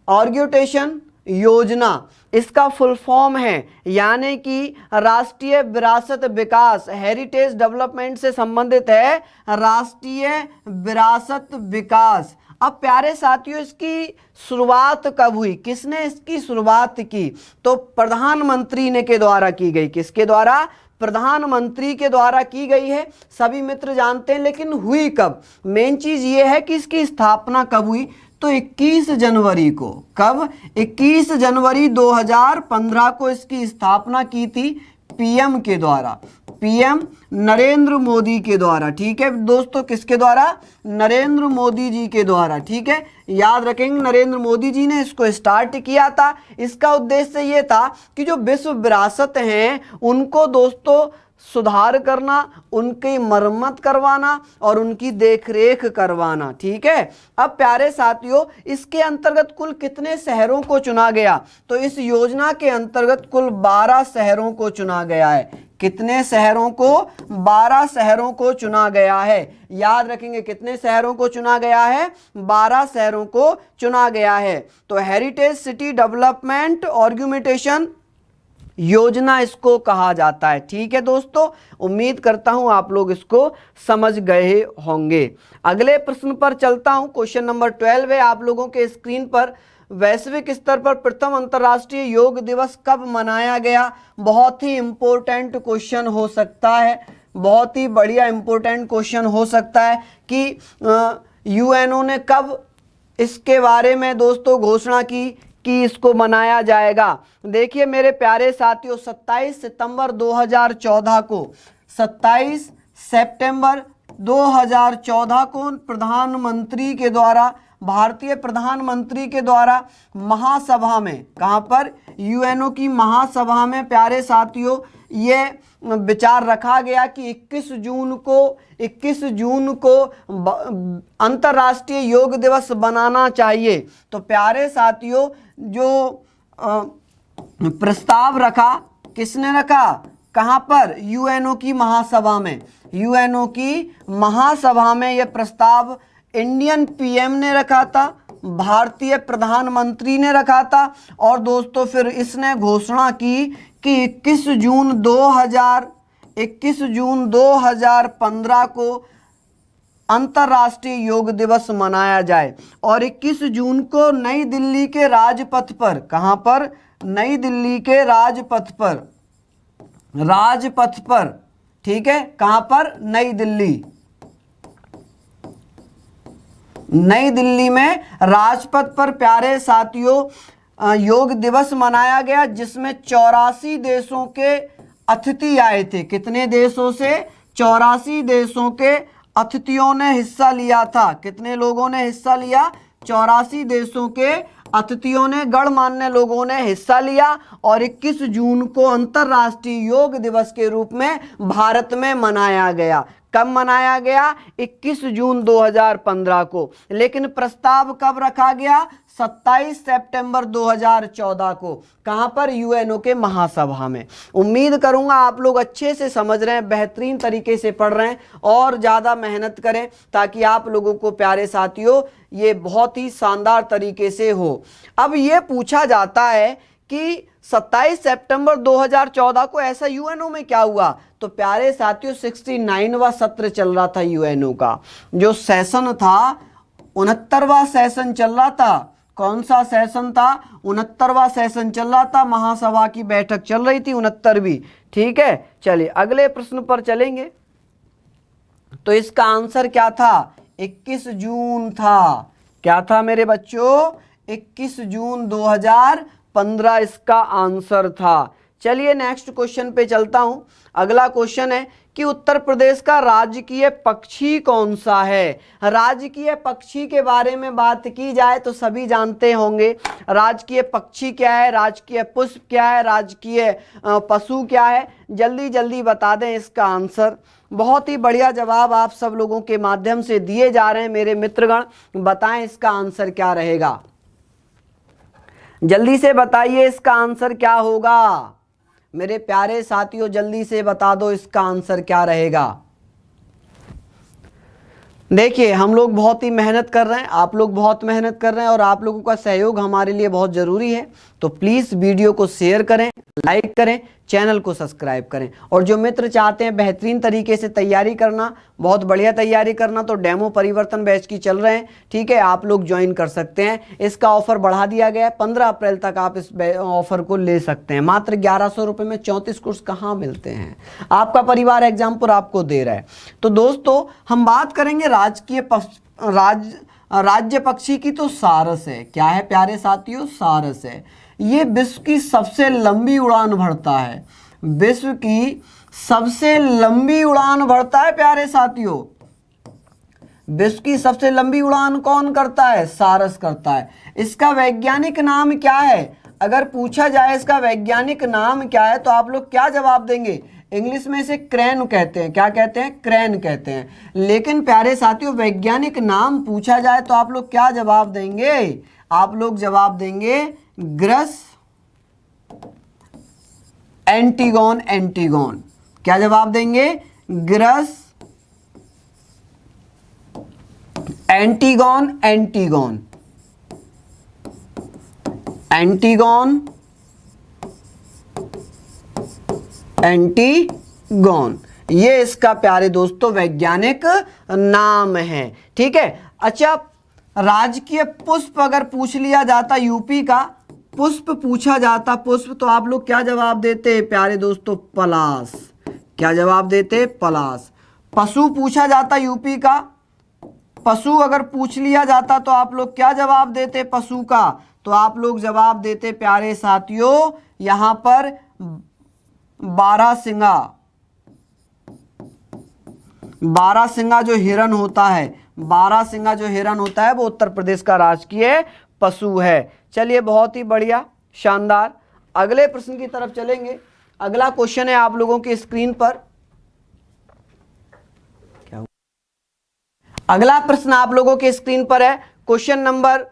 ऑर्गेनाइजेशन योजना इसका फुल फॉर्म है। यानी कि राष्ट्रीय विरासत विकास। हेरिटेज डेवलपमेंट से संबंधित है राष्ट्रीय विरासत विकास। अब प्यारे साथियों इसकी शुरुआत कब हुई? किसने इसकी शुरुआत की? तो प्रधानमंत्री ने के द्वारा की गई। किसके द्वारा? प्रधानमंत्री के द्वारा की गई है। सभी मित्र जानते हैं, लेकिन हुई कब? मेन चीज ये है कि इसकी स्थापना कब हुई? तो 21 जनवरी को। कब? 21 जनवरी 2015 को इसकी स्थापना की थी पीएम के द्वारा। पीएम नरेंद्र मोदी के द्वारा। ठीक है दोस्तों, किसके द्वारा? नरेंद्र मोदी जी के द्वारा। ठीक है, याद रखेंगे नरेंद्र मोदी जी ने इसको स्टार्ट किया था। इसका उद्देश्य ये था कि जो विश्व विरासत हैं उनको दोस्तों सुधार करना, उनकी मरम्मत करवाना और उनकी देखरेख करवाना। ठीक है। अब प्यारे साथियों इसके अंतर्गत कुल कितने शहरों को चुना गया? तो इस योजना के अंतर्गत कुल 12 शहरों को चुना गया है। कितने शहरों को? 12 शहरों को चुना गया है। याद रखेंगे कितने शहरों को चुना गया है? 12 शहरों को चुना गया है। तो हेरिटेज सिटी डेवलपमेंट ऑर्गेनाइजेशन योजना इसको कहा जाता है। ठीक है दोस्तों, उम्मीद करता हूं आप लोग इसको समझ गए होंगे। अगले प्रश्न पर चलता हूं। क्वेश्चन नंबर 12 है आप लोगों के स्क्रीन पर। वैश्विक स्तर पर प्रथम अंतर्राष्ट्रीय योग दिवस कब मनाया गया? बहुत ही इंपॉर्टेंट क्वेश्चन हो सकता है, बहुत ही बढ़िया इंपॉर्टेंट क्वेश्चन हो सकता है कि यूएनओ ने कब इसके बारे में दोस्तों घोषणा की कि इसको मनाया जाएगा। देखिए मेरे प्यारे साथियों, 27 सितंबर 2014 को, 27 सितंबर 2014 को प्रधानमंत्री के द्वारा, भारतीय प्रधानमंत्री के द्वारा महासभा में, कहाँ पर? यूएनओ की महासभा में प्यारे साथियों ये विचार रखा गया कि 21 जून को अंतर्राष्ट्रीय योग दिवस बनाना चाहिए। तो प्यारे साथियों जो प्रस्ताव रखा, किसने रखा? कहाँ पर? यूएनओ की महासभा में। यूएनओ की महासभा में यह प्रस्ताव इंडियन पीएम ने रखा था, भारतीय प्रधानमंत्री ने रखा था, और दोस्तों फिर इसने घोषणा की कि 21 जून 2015 को अंतर्राष्ट्रीय योग दिवस मनाया जाए। और 21 जून को नई दिल्ली के राजपथ पर, कहाँ पर? नई दिल्ली के राजपथ पर, ठीक है, कहाँ पर? नई दिल्ली में राजपथ पर प्यारे साथियों योग दिवस मनाया गया, जिसमें 84 देशों के अतिथि आए थे। कितने देशों से? 84 देशों के अतिथियों ने हिस्सा लिया था। कितने लोगों ने हिस्सा लिया? 84 देशों के अतिथियों ने, गणमान्य लोगों ने हिस्सा लिया, और 21 जून को अंतर्राष्ट्रीय योग दिवस के रूप में भारत में मनाया गया। कब मनाया गया? 21 जून 2015 को। लेकिन प्रस्ताव कब रखा गया? 27 सितंबर 2014 को। कहां पर? यूएनओ के महासभा में। उम्मीद करूंगा आप लोग अच्छे से समझ रहे हैं, बेहतरीन तरीके से पढ़ रहे हैं, और ज़्यादा मेहनत करें ताकि आप लोगों को प्यारे साथियों ये बहुत ही शानदार तरीके से हो। अब ये पूछा जाता है कि 27 सितंबर 2014 को ऐसा यूएनओ में क्या हुआ? तो प्यारे साथियों 69वां सत्र चल रहा था यूएनओ का। जो सेशन था 69वां सेशन चल रहा था। कौन सा सेशन था? 69वां सेशन चल रहा था। महासभा की बैठक चल रही थी 69वीं। ठीक है, चलिए अगले प्रश्न पर चलेंगे। तो इसका आंसर क्या था? 21 जून था। क्या था मेरे बच्चों? 21 जून 2015 इसका आंसर था। चलिए नेक्स्ट क्वेश्चन पे चलता हूं। अगला क्वेश्चन है कि उत्तर प्रदेश का राजकीय पक्षी कौन सा है? राजकीय पक्षी के बारे में बात की जाए तो सभी जानते होंगे राजकीय पक्षी क्या है, राजकीय पुष्प क्या है, राजकीय पशु क्या है। जल्दी जल्दी बता दें इसका आंसर। बहुत ही बढ़िया जवाब आप सब लोगों के माध्यम से दिए जा रहे हैं मेरे मित्रगण। बताएं इसका आंसर क्या रहेगा, जल्दी से बताइए इसका आंसर क्या होगा। मेरे प्यारे साथियों जल्दी से बता दो इसका आंसर क्या रहेगा। देखिए हम लोग बहुत ही मेहनत कर रहे हैं, आप लोग बहुत मेहनत कर रहे हैं, और आप लोगों का सहयोग हमारे लिए बहुत ज़रूरी है। तो प्लीज़ वीडियो को शेयर करें, लाइक करें, चैनल को सब्सक्राइब करें। और जो मित्र चाहते हैं बेहतरीन तरीके से तैयारी करना, बहुत बढ़िया तैयारी करना, तो डेमो परिवर्तन बैच की चल रहे हैं। ठीक है, आप लोग ज्वाइन कर सकते हैं। इसका ऑफर बढ़ा दिया गया है, 15 अप्रैल तक आप इस ऑफर को ले सकते हैं। मात्र 1100 रुपये में 34 कोर्स कहाँ मिलते हैं? आपका परिवार एग्जामपुर आपको दे रहा है। तो दोस्तों हम बात करेंगे राजकीय राज्य पक्षी की। तो सारस है। क्या है प्यारे साथियों? सारस है। ये विश्व की सबसे लंबी उड़ान भरता है। विश्व की सबसे लंबी उड़ान भरता है प्यारे साथियों। विश्व की सबसे लंबी उड़ान कौन करता है? सारस करता है। इसका वैज्ञानिक नाम क्या है? अगर पूछा जाए इसका वैज्ञानिक नाम क्या है तो आप लोग क्या जवाब देंगे? इंग्लिश में इसे क्रेन कहते हैं। क्या कहते हैं? क्रेन कहते हैं। लेकिन प्यारे साथियों वैज्ञानिक नाम पूछा जाए तो आप लोग क्या जवाब देंगे? आप लोग जवाब देंगे ग्रस एंटीगोन। एंटीगोन। क्या जवाब देंगे? Gross antigone. Antigone. Antigone. Antigone, ये इसका प्यारे दोस्तों वैज्ञानिक नाम है। ठीक है। अच्छा, राजकीय पुष्प अगर पूछ लिया जाता यूपी का, पुष्प पूछा जाता पुष्प, तो आप लोग क्या जवाब देते प्यारे दोस्तों? पलाश। क्या जवाब देते? पलाश। पशु पूछा जाता यूपी का, पशु अगर पूछ लिया जाता तो आप लोग क्या जवाब देते पशु का? तो आप लोग जवाब देते प्यारे साथियों यहां पर बारहसिंगा। बारहसिंगा जो हिरन होता है, बारहसिंगा जो हिरन होता है वो उत्तर प्रदेश का राजकीय पशु है। चलिए बहुत ही बढ़िया, शानदार। अगले प्रश्न की तरफ चलेंगे। अगला क्वेश्चन है आप लोगों की स्क्रीन पर। क्या अगला प्रश्न आप लोगों के स्क्रीन पर है, क्वेश्चन नंबर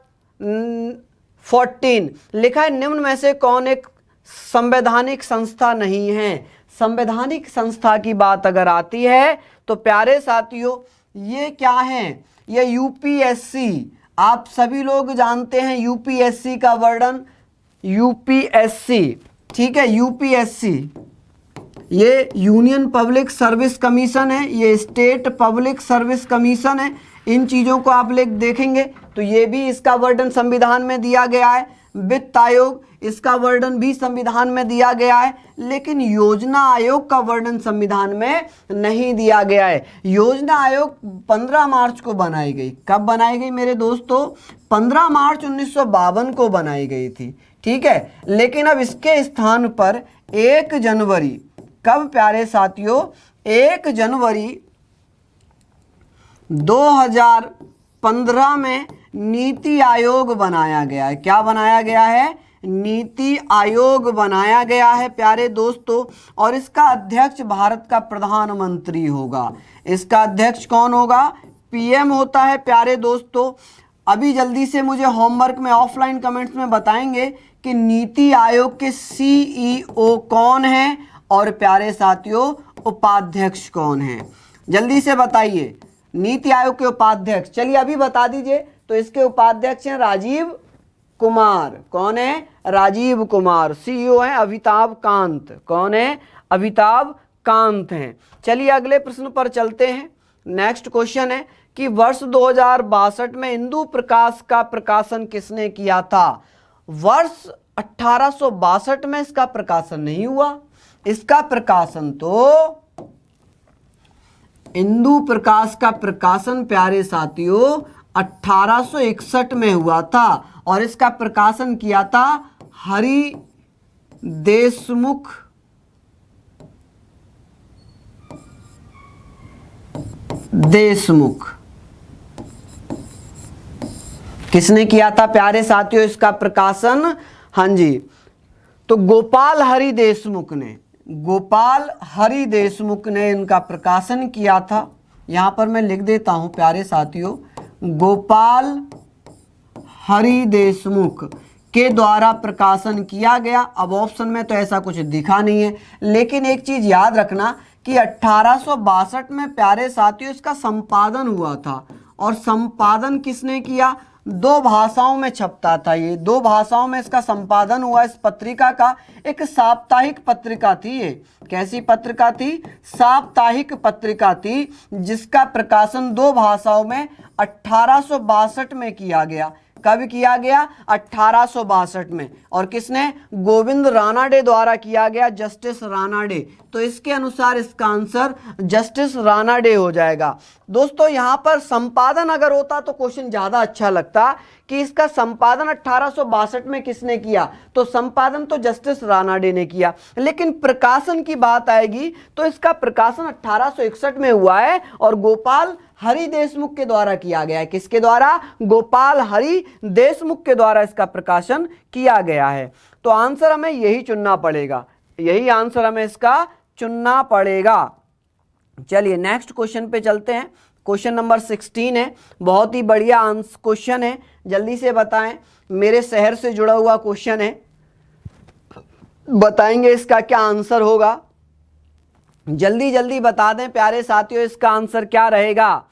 14। लिखा है निम्न में से कौन एक संवैधानिक संस्था नहीं है? संवैधानिक संस्था की बात अगर आती है तो प्यारे साथियों ये क्या है? ये यूपीएससी। आप सभी लोग जानते हैं यूपीएससी का वर्णन, यूपीएससी, ठीक है। यूपीएससी ये यूनियन पब्लिक सर्विस कमीशन है, ये स्टेट पब्लिक सर्विस कमीशन है। इन चीज़ों को आप लोग देखेंगे तो ये भी इसका वर्णन संविधान में दिया गया है। वित्त आयोग, इसका वर्णन भी संविधान में दिया गया है, लेकिन योजना आयोग का वर्णन संविधान में नहीं दिया गया है। योजना आयोग 15 मार्च को बनाई गई। कब बनाई गई मेरे दोस्तों? 15 मार्च 1952 को बनाई गई थी, ठीक है। लेकिन अब इसके स्थान पर 1 जनवरी, कब प्यारे साथियों? 1 जनवरी 2015 में नीति आयोग बनाया गया है। क्या बनाया गया है? नीति आयोग बनाया गया है प्यारे दोस्तों। और इसका अध्यक्ष भारत का प्रधानमंत्री होगा। इसका अध्यक्ष कौन होगा? पीएम होता है प्यारे दोस्तों। अभी जल्दी से मुझे होमवर्क में ऑफलाइन कमेंट्स में बताएंगे कि नीति आयोग के सीईओ कौन है और प्यारे साथियों उपाध्यक्ष कौन है? जल्दी से बताइए। नीति आयोग के उपाध्यक्ष, चलिए अभी बता दीजिए। तो इसके उपाध्यक्ष हैं राजीव कुमार। कौन है? राजीव कुमार। सीईओ हैं अमिताभ कांत। कौन है? अमिताभ कांत हैं। चलिए अगले प्रश्न पर चलते हैं। नेक्स्ट क्वेश्चन है कि वर्ष 2062 में इंदु प्रकाश का प्रकाशन किसने किया था? वर्ष 1862 में इसका प्रकाशन नहीं हुआ। इसका प्रकाशन तो इंदु प्रकाश का प्रकाशन प्यारे साथियों 1861 में हुआ था और इसका प्रकाशन किया था हरि देशमुख किसने किया था प्यारे साथियों इसका प्रकाशन? हाँ जी, तो गोपाल हरि देशमुख ने इनका प्रकाशन किया था। यहां पर मैं लिख देता हूं प्यारे साथियों, गोपाल हरि देशमुख के द्वारा प्रकाशन किया गया। अब ऑप्शन में तो ऐसा कुछ दिखा नहीं है, लेकिन एक चीज याद रखना कि 1862 में प्यारे साथियों इसका संपादन हुआ था। और संपादन किसने किया? 2 भाषाओं में छपता था ये, 2 भाषाओं में इसका संपादन हुआ इस पत्रिका का। एक साप्ताहिक पत्रिका थी ये। कैसी पत्रिका थी? साप्ताहिक पत्रिका थी, जिसका प्रकाशन 2 भाषाओं में 1862 में किया गया। कब किया गया? 1862 में। और किसने? गोविंद रानाडे द्वारा किया गया, जस्टिस रानाडे। तो इसके अनुसार इसका आंसर जस्टिस रानाडे हो जाएगा। दोस्तों यहां पर संपादन अगर होता तो क्वेश्चन ज्यादा अच्छा लगता कि इसका संपादन 1862 में किसने किया, तो संपादन तो जस्टिस रानाडे ने किया। लेकिन प्रकाशन की बात आएगी तो इसका प्रकाशन 1861 में हुआ है और गोपाल हरि देशमुख के द्वारा किया गया है। किसके द्वारा? गोपाल हरि देशमुख के द्वारा इसका प्रकाशन किया गया है। तो आंसर हमें यही चुनना पड़ेगा, यही आंसर हमें इसका चुनना पड़ेगा। चलिए नेक्स्ट क्वेश्चन पे चलते हैं। क्वेश्चन नंबर 16 है, बहुत ही बढ़िया क्वेश्चन है, जल्दी से बताएं। मेरे शहर से जुड़ा हुआ क्वेश्चन है, बताएंगे इसका क्या आंसर होगा। जल्दी जल्दी बता दें प्यारे साथियों इसका आंसर क्या रहेगा।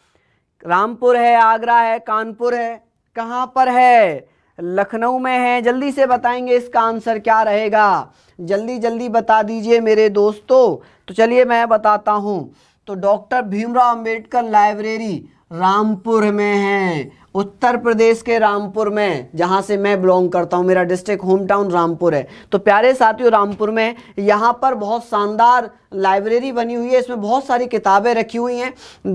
रामपुर है, आगरा है, कानपुर है, कहां पर है? लखनऊ में है। जल्दी से बताएंगे इसका आंसर क्या रहेगा। जल्दी जल्दी बता दीजिए मेरे दोस्तों। तो चलिए मैं बताता हूं। तो डॉक्टर भीमराव अंबेडकर लाइब्रेरी रामपुर में है, उत्तर प्रदेश के रामपुर में, जहां से मैं बिलोंग करता हूं, मेरा डिस्ट्रिक्ट होम टाउन रामपुर है। तो प्यारे साथियों रामपुर में यहाँ पर बहुत शानदार लाइब्रेरी बनी हुई है, इसमें बहुत सारी किताबें रखी हुई हैं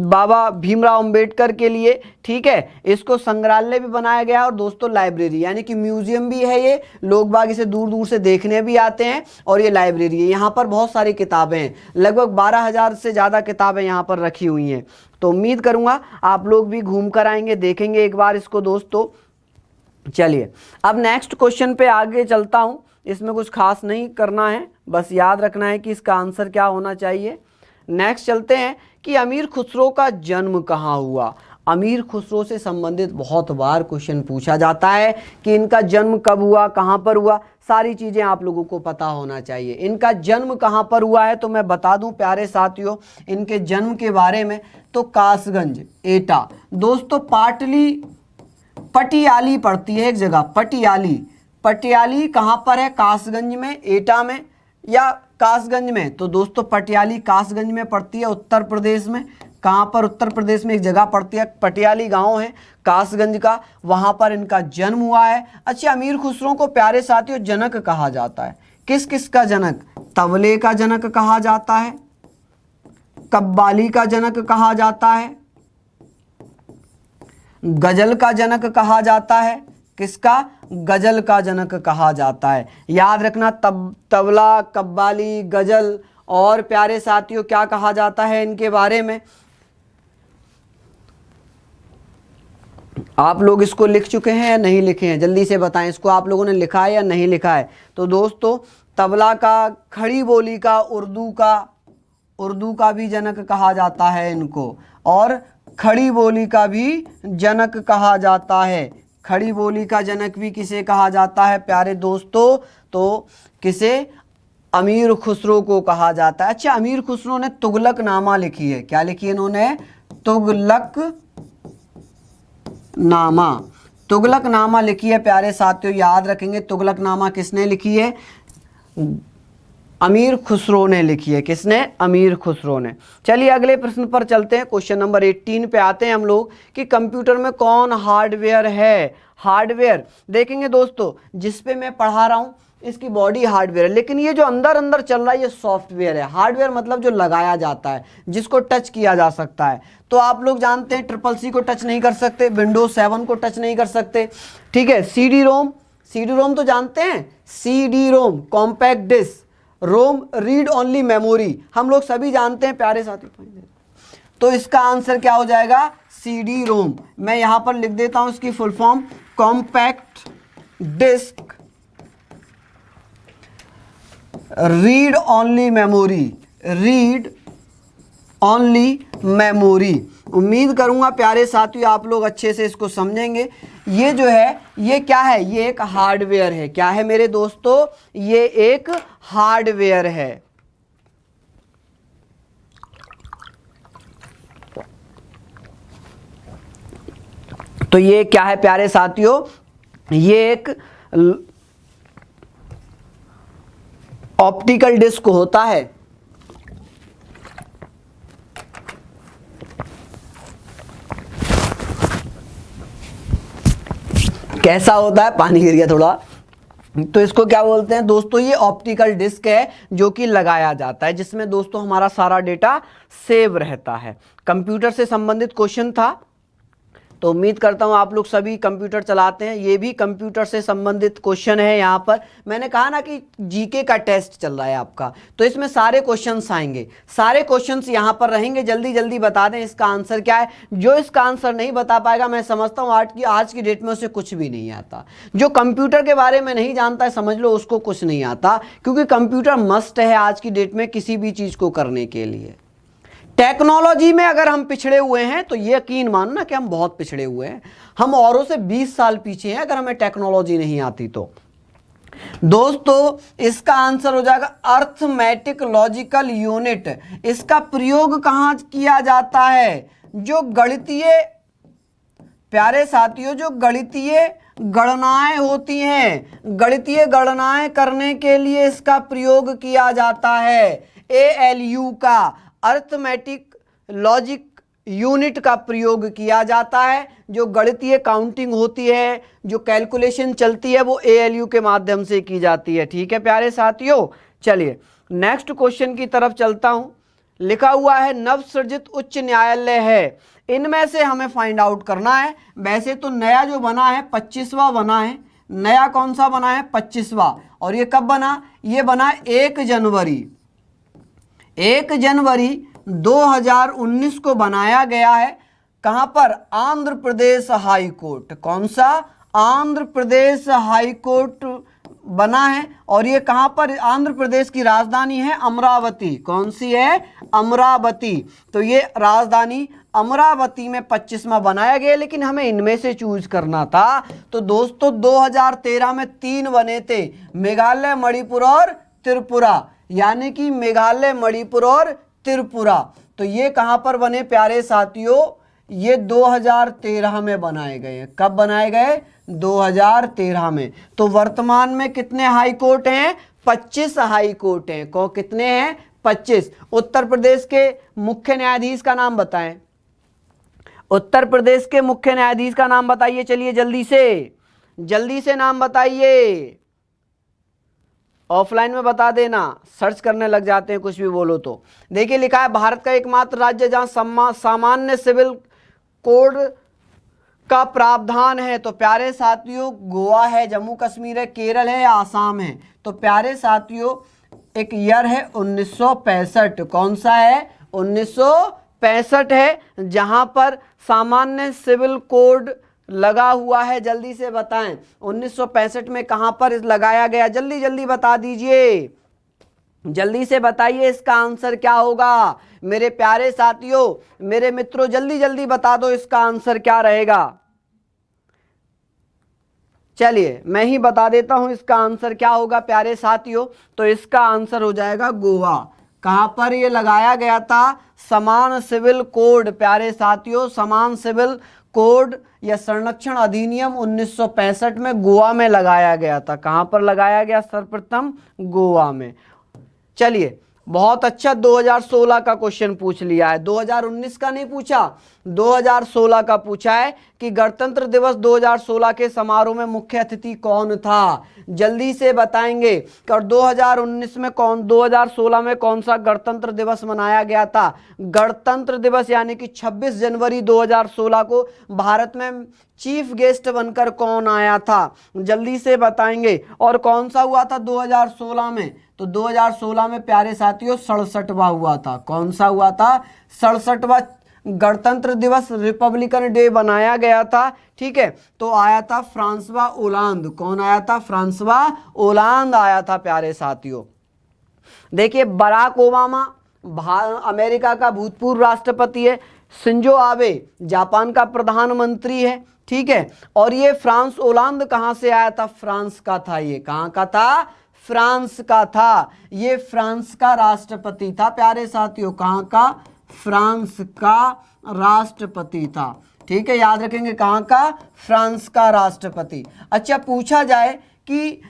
बाबा भीमराव अंबेडकर के लिए, ठीक है। इसको संग्रहालय भी बनाया गया और दोस्तों लाइब्रेरी यानी कि म्यूजियम भी है ये, लोग बाग इसे दूर दूर से देखने भी आते हैं और ये लाइब्रेरी है। यहाँ पर बहुत सारी किताबें हैं, लगभग 12,000 से ज़्यादा किताबें यहाँ पर रखी हुई हैं। तो उम्मीद करूँगा आप लोग भी घूम कर आएंगे, देखेंगे एक बार इसको दोस्तों। चलिए अब नेक्स्ट क्वेश्चन पे आगे चलता हूँ, इसमें कुछ खास नहीं करना है, बस याद रखना है कि इसका आंसर क्या होना चाहिए। नेक्स्ट चलते हैं कि अमीर खुसरो का जन्म कहाँ हुआ। अमीर खुसरो से संबंधित बहुत बार क्वेश्चन पूछा जाता है कि इनका जन्म कब हुआ, कहाँ पर हुआ, सारी चीज़ें आप लोगों को पता होना चाहिए। इनका जन्म कहाँ पर हुआ है तो मैं बता दूं प्यारे साथियों इनके जन्म के बारे में, तो कासगंज एटा। दोस्तों पटियाली पड़ती है एक जगह, पटियाली कहाँ पर है, कासगंज में, एटा में या कासगंज में। तो दोस्तों पटियाली कासगंज में पड़ती है उत्तर प्रदेश में। कहाँ पर, उत्तर प्रदेश में एक जगह पड़ती है, पटियाली गांव है कासगंज का, वहाँ पर इनका जन्म हुआ है। अच्छा अमीर खुसरो को प्यारे साथियों जनक कहा जाता है, किस किस का जनक, तबले का जनक कहा जाता है, कव्वाली का जनक कहा जाता है, गजल का जनक कहा जाता है। किसका, गजल का जनक कहा जाता है। याद रखना तबला, कव्वाली, गजल और प्यारे साथियों क्या कहा जाता है इनके बारे में। आप लोग इसको लिख चुके हैं या नहीं लिखे हैं, जल्दी से बताएं, इसको आप लोगों ने लिखा है या नहीं लिखा है। तो दोस्तों तबला का, खड़ी बोली का, उर्दू का भी जनक कहा जाता है इनको, और खड़ी बोली का भी जनक कहा जाता है। खड़ी बोली का जनक भी किसे कहा जाता है प्यारे दोस्तों, तो किसे, अमीर खुसरो को कहा जाता है। अच्छा अमीर खुसरो ने तुगलकनामा लिखी है, क्या लिखी है इन्होंने, तुगलकनामा लिखी है प्यारे साथियों, याद रखेंगे तुगलकनामा किसने लिखी है, अमीर खुसरो ने लिखी है। किसने, अमीर खुसरो ने। चलिए अगले प्रश्न पर चलते हैं, क्वेश्चन नंबर 18 पे आते हैं हम लोग कि कंप्यूटर में कौन हार्डवेयर है। हार्डवेयर देखेंगे दोस्तों, जिस पे मैं पढ़ा रहा हूँ इसकी बॉडी हार्डवेयर है, लेकिन ये जो अंदर अंदर चल रहा है ये सॉफ्टवेयर है। हार्डवेयर मतलब जो लगाया जाता है, जिसको टच किया जा सकता है। तो आप लोग जानते हैं CCC को टच नहीं कर सकते, विंडोज 7 को टच नहीं कर सकते, ठीक है। CD रोम तो जानते हैं, CD रोम कॉम्पैक्ट डिस्क, रोम रीड ओनली मेमोरी, हम लोग सभी जानते हैं प्यारे साथी। तो इसका आंसर क्या हो जाएगा, CD रोम। मैं यहां पर लिख देता हूं इसकी full form, compact disc read only memory. उम्मीद करूंगा प्यारे साथियों आप लोग अच्छे से इसको समझेंगे। ये जो है ये क्या है, ये एक हार्डवेयर है। क्या है मेरे दोस्तों, ये एक हार्डवेयर है। तो ये क्या है प्यारे साथियों, ये एक ऑप्टिकल डिस्क होता है। कैसा होता है, पानी गिर गया थोड़ा। तो इसको क्या बोलते हैं दोस्तों, ये ऑप्टिकल डिस्क है जो कि लगाया जाता है, जिसमें दोस्तों हमारा सारा डेटा सेव रहता है। कंप्यूटर से संबंधित क्वेश्चन था, तो उम्मीद करता हूं आप लोग सभी कंप्यूटर चलाते हैं। ये भी कंप्यूटर से संबंधित क्वेश्चन है। यहाँ पर मैंने कहा ना कि जीके का टेस्ट चल रहा है आपका, तो इसमें सारे क्वेश्चंस आएंगे, सारे क्वेश्चंस यहाँ पर रहेंगे। जल्दी जल्दी बता दें इसका आंसर क्या है। जो इसका आंसर नहीं बता पाएगा, मैं समझता हूँ आज की डेट में उसे कुछ भी नहीं आता। जो कंप्यूटर के बारे में नहीं जानता है, समझ लो उसको कुछ नहीं आता, क्योंकि कंप्यूटर मस्ट है आज की डेट में किसी भी चीज़ को करने के लिए। टेक्नोलॉजी में अगर हम पिछड़े हुए हैं तो ये यकीन मानो ना कि हम बहुत पिछड़े हुए हैं। हम औरों से 20 साल पीछे हैं अगर हमें टेक्नोलॉजी नहीं आती तो। दोस्तों इसका आंसर हो जाएगा अर्थमेटिक लॉजिकल यूनिट। इसका प्रयोग कहां किया जाता है, जो गणितीय, प्यारे साथियों, जो गणितीय गणनाएं होती हैं, गणितीय गणनाएं करने के लिए इसका प्रयोग किया जाता है। ALU का, अर्थमेटिक लॉजिक यूनिट का प्रयोग किया जाता है। जो गणितीय काउंटिंग होती है, जो कैलकुलेशन चलती है, वो ALU के माध्यम से की जाती है। ठीक है प्यारे साथियों, चलिए नेक्स्ट क्वेश्चन की तरफ चलता हूं। लिखा हुआ है नवसृजित उच्च न्यायालय है, इनमें से हमें फाइंड आउट करना है। वैसे तो नया जो बना है 25वां बना है। नया कौन सा बना है? 25वां। और ये कब बना? ये बना 1 जनवरी 2019 को बनाया गया है। कहां पर? Andhra Pradesh high court. कौन सा? आंध्र प्रदेश हाई कोर्ट बना है। और ये कहां पर? आंध्र प्रदेश की राजधानी है अमरावती। कौन सी है? अमरावती। तो ये राजधानी अमरावती में 25वां बनाया गया, लेकिन हमें इनमें से चूज करना था। तो दोस्तों 2013 में 3 बने थे, मेघालय, मणिपुर और त्रिपुरा, यानी कि मेघालय, मणिपुर और त्रिपुरा। तो ये कहां पर बने प्यारे साथियों? ये 2013 में बनाए गए। कब बनाए गए? 2013 में। तो वर्तमान में कितने हाई कोर्ट हैं? 25 हाई कोर्ट हैं। कितने हैं? 25। उत्तर प्रदेश के मुख्य न्यायाधीश का नाम बताएं। उत्तर प्रदेश के मुख्य न्यायाधीश का नाम बताइए। चलिए जल्दी से नाम बताइए। ऑफलाइन में बता देना, सर्च करने लग जाते हैं कुछ भी बोलो तो। देखिए लिखा है भारत का एकमात्र राज्य जहां सामान्य सिविल कोड का प्रावधान है। तो प्यारे साथियों गोवा है, जम्मू कश्मीर है, केरल है या आसाम है? तो प्यारे साथियों एक ईयर है 1965। कौन सा है? 1965 है, जहां पर सामान्य सिविल कोड लगा हुआ है। जल्दी से बताएं 1965 में कहां पर लगाया गया? जल्दी बता दीजिए, जल्दी से बताइए इसका आंसर क्या होगा। मेरे प्यारे साथियों, मेरे मित्रों, जल्दी बता दो इसका आंसर क्या रहेगा। चलिए मैं ही बता देता हूं इसका आंसर क्या होगा प्यारे साथियों। तो इसका आंसर हो जाएगा गोवा। कहां पर ये लगाया गया था? समान सिविल कोड प्यारे साथियों, समान सिविल कोड या संरक्षण अधिनियम 1965 में गोवा में लगाया गया था। कहां पर लगाया गया? सर्वप्रथम गोवा में। चलिए बहुत अच्छा, 2016 का क्वेश्चन पूछ लिया है। 2019 का नहीं पूछा, 2016 का पूछा है कि गणतंत्र दिवस 2016 के समारोह में मुख्य अतिथि कौन था? जल्दी से बताएंगे। और 2016 में कौन सा गणतंत्र दिवस मनाया गया था? गणतंत्र दिवस यानी कि 26 जनवरी 2016 को भारत में चीफ गेस्ट बनकर कौन आया था? जल्दी से बताएंगे। और कौन सा हुआ था 2016 में? तो 2016 में प्यारे साथियों 67वां हुआ था। कौन सा हुआ था? 67वां गणतंत्र दिवस, रिपब्लिकन डे बनाया गया था। ठीक है, तो आया था फ्रांसवा ओलांद। कौन आया था? फ्रांसवा ओलांद आया था प्यारे साथियों। देखिए बराक ओबामा अमेरिका का भूतपूर्व राष्ट्रपति है, शिंजो आबे जापान का प्रधानमंत्री है। ठीक है, और ये फ्रांस ओलांद कहां से आया था? फ्रांस का था। ये कहां का था? फ्रांस का था। ये फ्रांस का राष्ट्रपति था प्यारे साथियों। कहां का? फ्रांस का राष्ट्रपति था। ठीक है, याद रखेंगे कहां का? फ्रांस का राष्ट्रपति। अच्छा पूछा जाए कि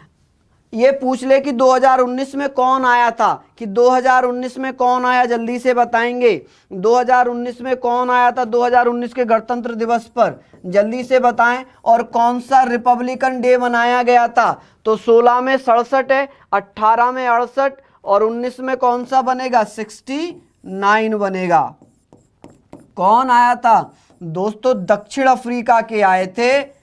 ये पूछ ले कि 2019 में कौन आया था, कि 2019 में कौन आया? जल्दी से बताएंगे 2019 में कौन आया था 2019 के गणतंत्र दिवस पर? जल्दी से बताएं। और कौन सा रिपब्लिकन डे मनाया गया था? तो 16 में 67 है, 18 में 68 और 19 में कौन सा बनेगा? 69 बनेगा। कौन आया था? दोस्तों दक्षिण अफ्रीका के आए थे।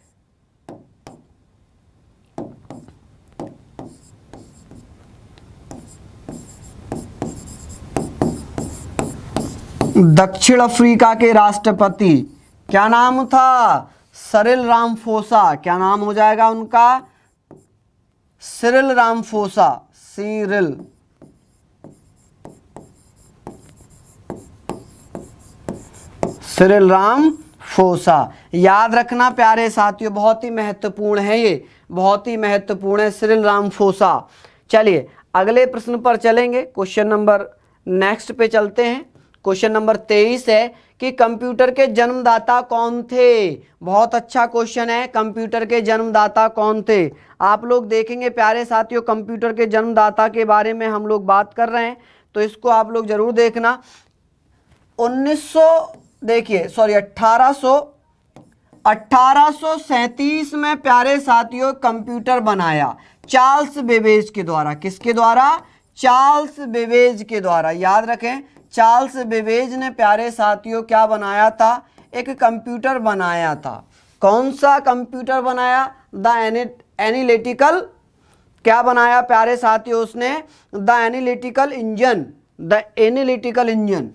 दक्षिण अफ्रीका के राष्ट्रपति क्या नाम था? Cyril Ramaphosa. क्या नाम हो जाएगा उनका? Cyril Ramaphosa. Cyril Ramaphosa. याद रखना प्यारे साथियों, बहुत ही महत्वपूर्ण है, ये बहुत ही महत्वपूर्ण है, सिरिल रामाफोसा। चलिए अगले प्रश्न पर चलेंगे। क्वेश्चन नंबर नेक्स्ट पे चलते हैं। क्वेश्चन नंबर 23 है कि कंप्यूटर के जन्मदाता कौन थे? बहुत अच्छा क्वेश्चन है, कंप्यूटर के जन्मदाता कौन थे? आप लोग देखेंगे प्यारे साथियों, कंप्यूटर के जन्मदाता के बारे में हम लोग बात कर रहे हैं, तो इसको आप लोग जरूर देखना। देखिए सॉरी 1837 में प्यारे साथियों कंप्यूटर बनाया चार्ल्स बेबेज के द्वारा। किसके द्वारा? चार्ल्स बेबेज के द्वारा। याद रखें, चार्ल्स बेबेज ने प्यारे साथियों क्या बनाया था? एक कंप्यूटर बनाया था। कौन सा कंप्यूटर बनाया? द एनालिटिकल, क्या बनाया प्यारे साथियों उसने? The analytical engine, the analytical engine.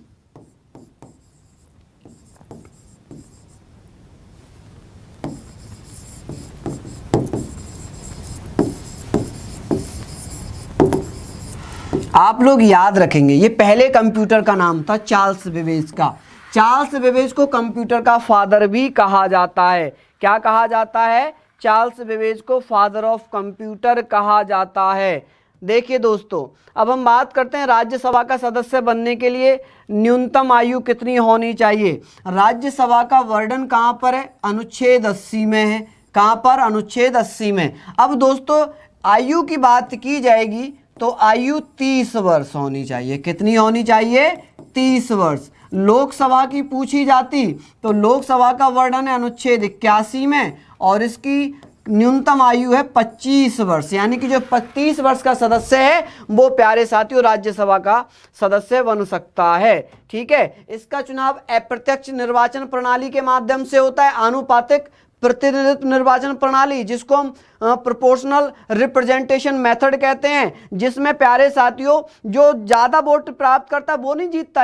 आप लोग याद रखेंगे, ये पहले कंप्यूटर का नाम था चार्ल्स बेबेज का। चार्ल्स बेबेज को कंप्यूटर का फादर भी कहा जाता है। क्या कहा जाता है? चार्ल्स बेबेज को फादर ऑफ कंप्यूटर कहा जाता है। देखिए दोस्तों, अब हम बात करते हैं राज्यसभा का सदस्य बनने के लिए न्यूनतम आयु कितनी होनी चाहिए। राज्यसभा का वर्णन कहाँ पर है? अनुच्छेद 80 में है। कहाँ पर? अनुच्छेद 80 में। अब दोस्तों आयु की बात की जाएगी तो आयु 30 वर्ष होनी चाहिए। कितनी होनी चाहिए? 30 वर्ष। लोकसभा की पूछी जाती तो लोकसभा का वर्णन है अनुच्छेद 81 में और इसकी न्यूनतम आयु है 25 वर्ष। यानी कि जो 25 वर्ष का सदस्य है वो प्यारे साथियों राज्यसभा का सदस्य बन सकता है। ठीक है। इसका चुनाव अप्रत्यक्ष निर्वाचन प्रणाली के माध्यम से होता है। आनुपातिक प्रतिनिधित्व निर्वाचन प्रणाली, जिसको हम प्रोपोर्शनल रिप्रेजेंटेशन मेथड कहते हैं, जिसमें प्यारे साथियों जो ज्यादा वोट प्राप्त करता है वो नहीं जीतता।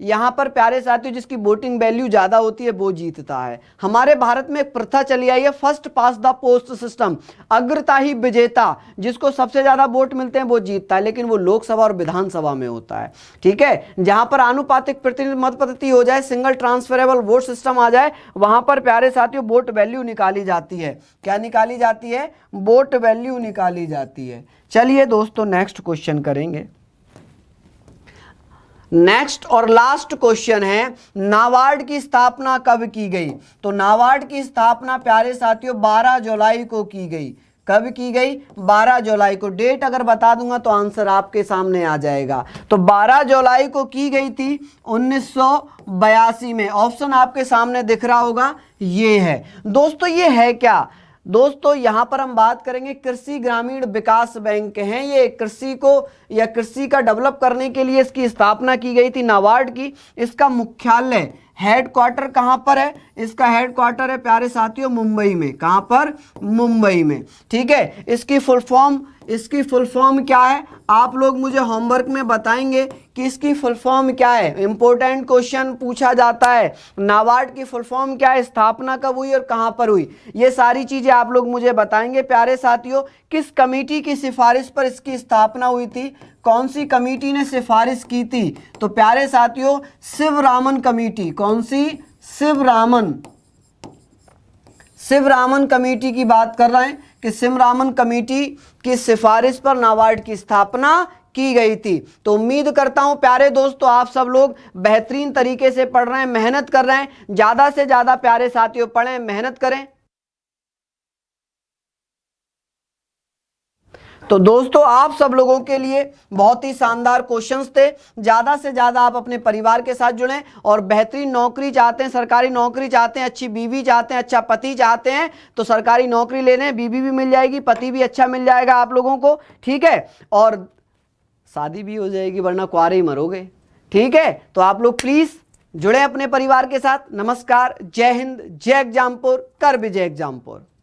यहाँ पर प्यारे साथियों जिसकी वोटिंग वैल्यू ज्यादा होती है वो जीतता है। हमारे भारत में एक प्रथा चली आई है first past the post system, अग्रता ही विजेता, जिसको सबसे ज्यादा वोट मिलते हैं वो जीतता है, लेकिन वो लोकसभा और विधानसभा में होता है। ठीक है। जहां पर आनुपातिक प्रतिनिधि मत पद्धति हो जाए, सिंगल ट्रांसफरेबल वोट सिस्टम आ जाए, वहां पर प्यारे साथियों वोट वैल्यू निकाली जाती है। क्या निकाली जाती है? वोट वैल्यू निकाली जाती है। चलिए दोस्तों नेक्स्ट क्वेश्चन करेंगे। नेक्स्ट और लास्ट क्वेश्चन है, नाबार्ड की स्थापना कब की गई? तो नाबार्ड की स्थापना प्यारे साथियों 12 जुलाई को की गई। कब की गई? 12 जुलाई को। डेट अगर बता दूंगा तो आंसर आपके सामने आ जाएगा। तो 12 जुलाई को की गई थी 1982 में। ऑप्शन आपके सामने दिख रहा होगा, ये है। दोस्तों ये है क्या? दोस्तों यहां पर हम बात करेंगे कृषि ग्रामीण विकास बैंक हैं। ये कृषि को या कृषि का डेवलप करने के लिए इसकी स्थापना की गई थी नाबार्ड की। इसका मुख्यालय हेडक्वार्टर कहां पर है? इसका हेडक्वार्टर है प्यारे साथियों मुंबई में। कहां पर? मुंबई में। ठीक है। इसकी फुल फॉर्म क्या है? आप लोग मुझे होमवर्क में बताएंगे कि इसकी फुल फॉर्म क्या है। इंपॉर्टेंट क्वेश्चन पूछा जाता है, नाबार्ड की फुल फॉर्म क्या है, स्थापना कब हुई और कहां पर हुई, ये सारी चीजें आप लोग मुझे बताएंगे प्यारे साथियों। किस कमेटी की सिफारिश पर इसकी स्थापना हुई थी? कौन सी कमेटी ने सिफारिश की थी? तो प्यारे साथियों शिवरामन कमेटी। कौन सी? शिवरामन कमेटी की बात कर रहे हैं कि शिवरामन कमेटी की सिफारिश पर नाबार्ड की स्थापना की गई थी। तो उम्मीद करता हूं प्यारे दोस्तों आप सब लोग बेहतरीन तरीके से पढ़ रहे हैं, मेहनत कर रहे हैं। ज्यादा से ज्यादा प्यारे साथियों पढ़ें, मेहनत करें। तो दोस्तों आप सब लोगों के लिए बहुत ही शानदार क्वेश्चंस थे। ज्यादा से ज्यादा आप अपने परिवार के साथ जुड़ें और बेहतरीन नौकरी चाहते हैं, सरकारी नौकरी चाहते हैं, अच्छी बीवी चाहते हैं, अच्छा पति चाहते हैं, तो सरकारी नौकरी ले लें, बीवी भी मिल जाएगी, पति भी अच्छा मिल जाएगा आप लोगों को। ठीक है। और शादी भी हो जाएगी, वरना कुंवारे ही मरोगे। ठीक है। तो आप लोग प्लीज जुड़े अपने परिवार के साथ। नमस्कार, जय हिंद, जय एग्जामपुर, कर विजय एग्जामपुर।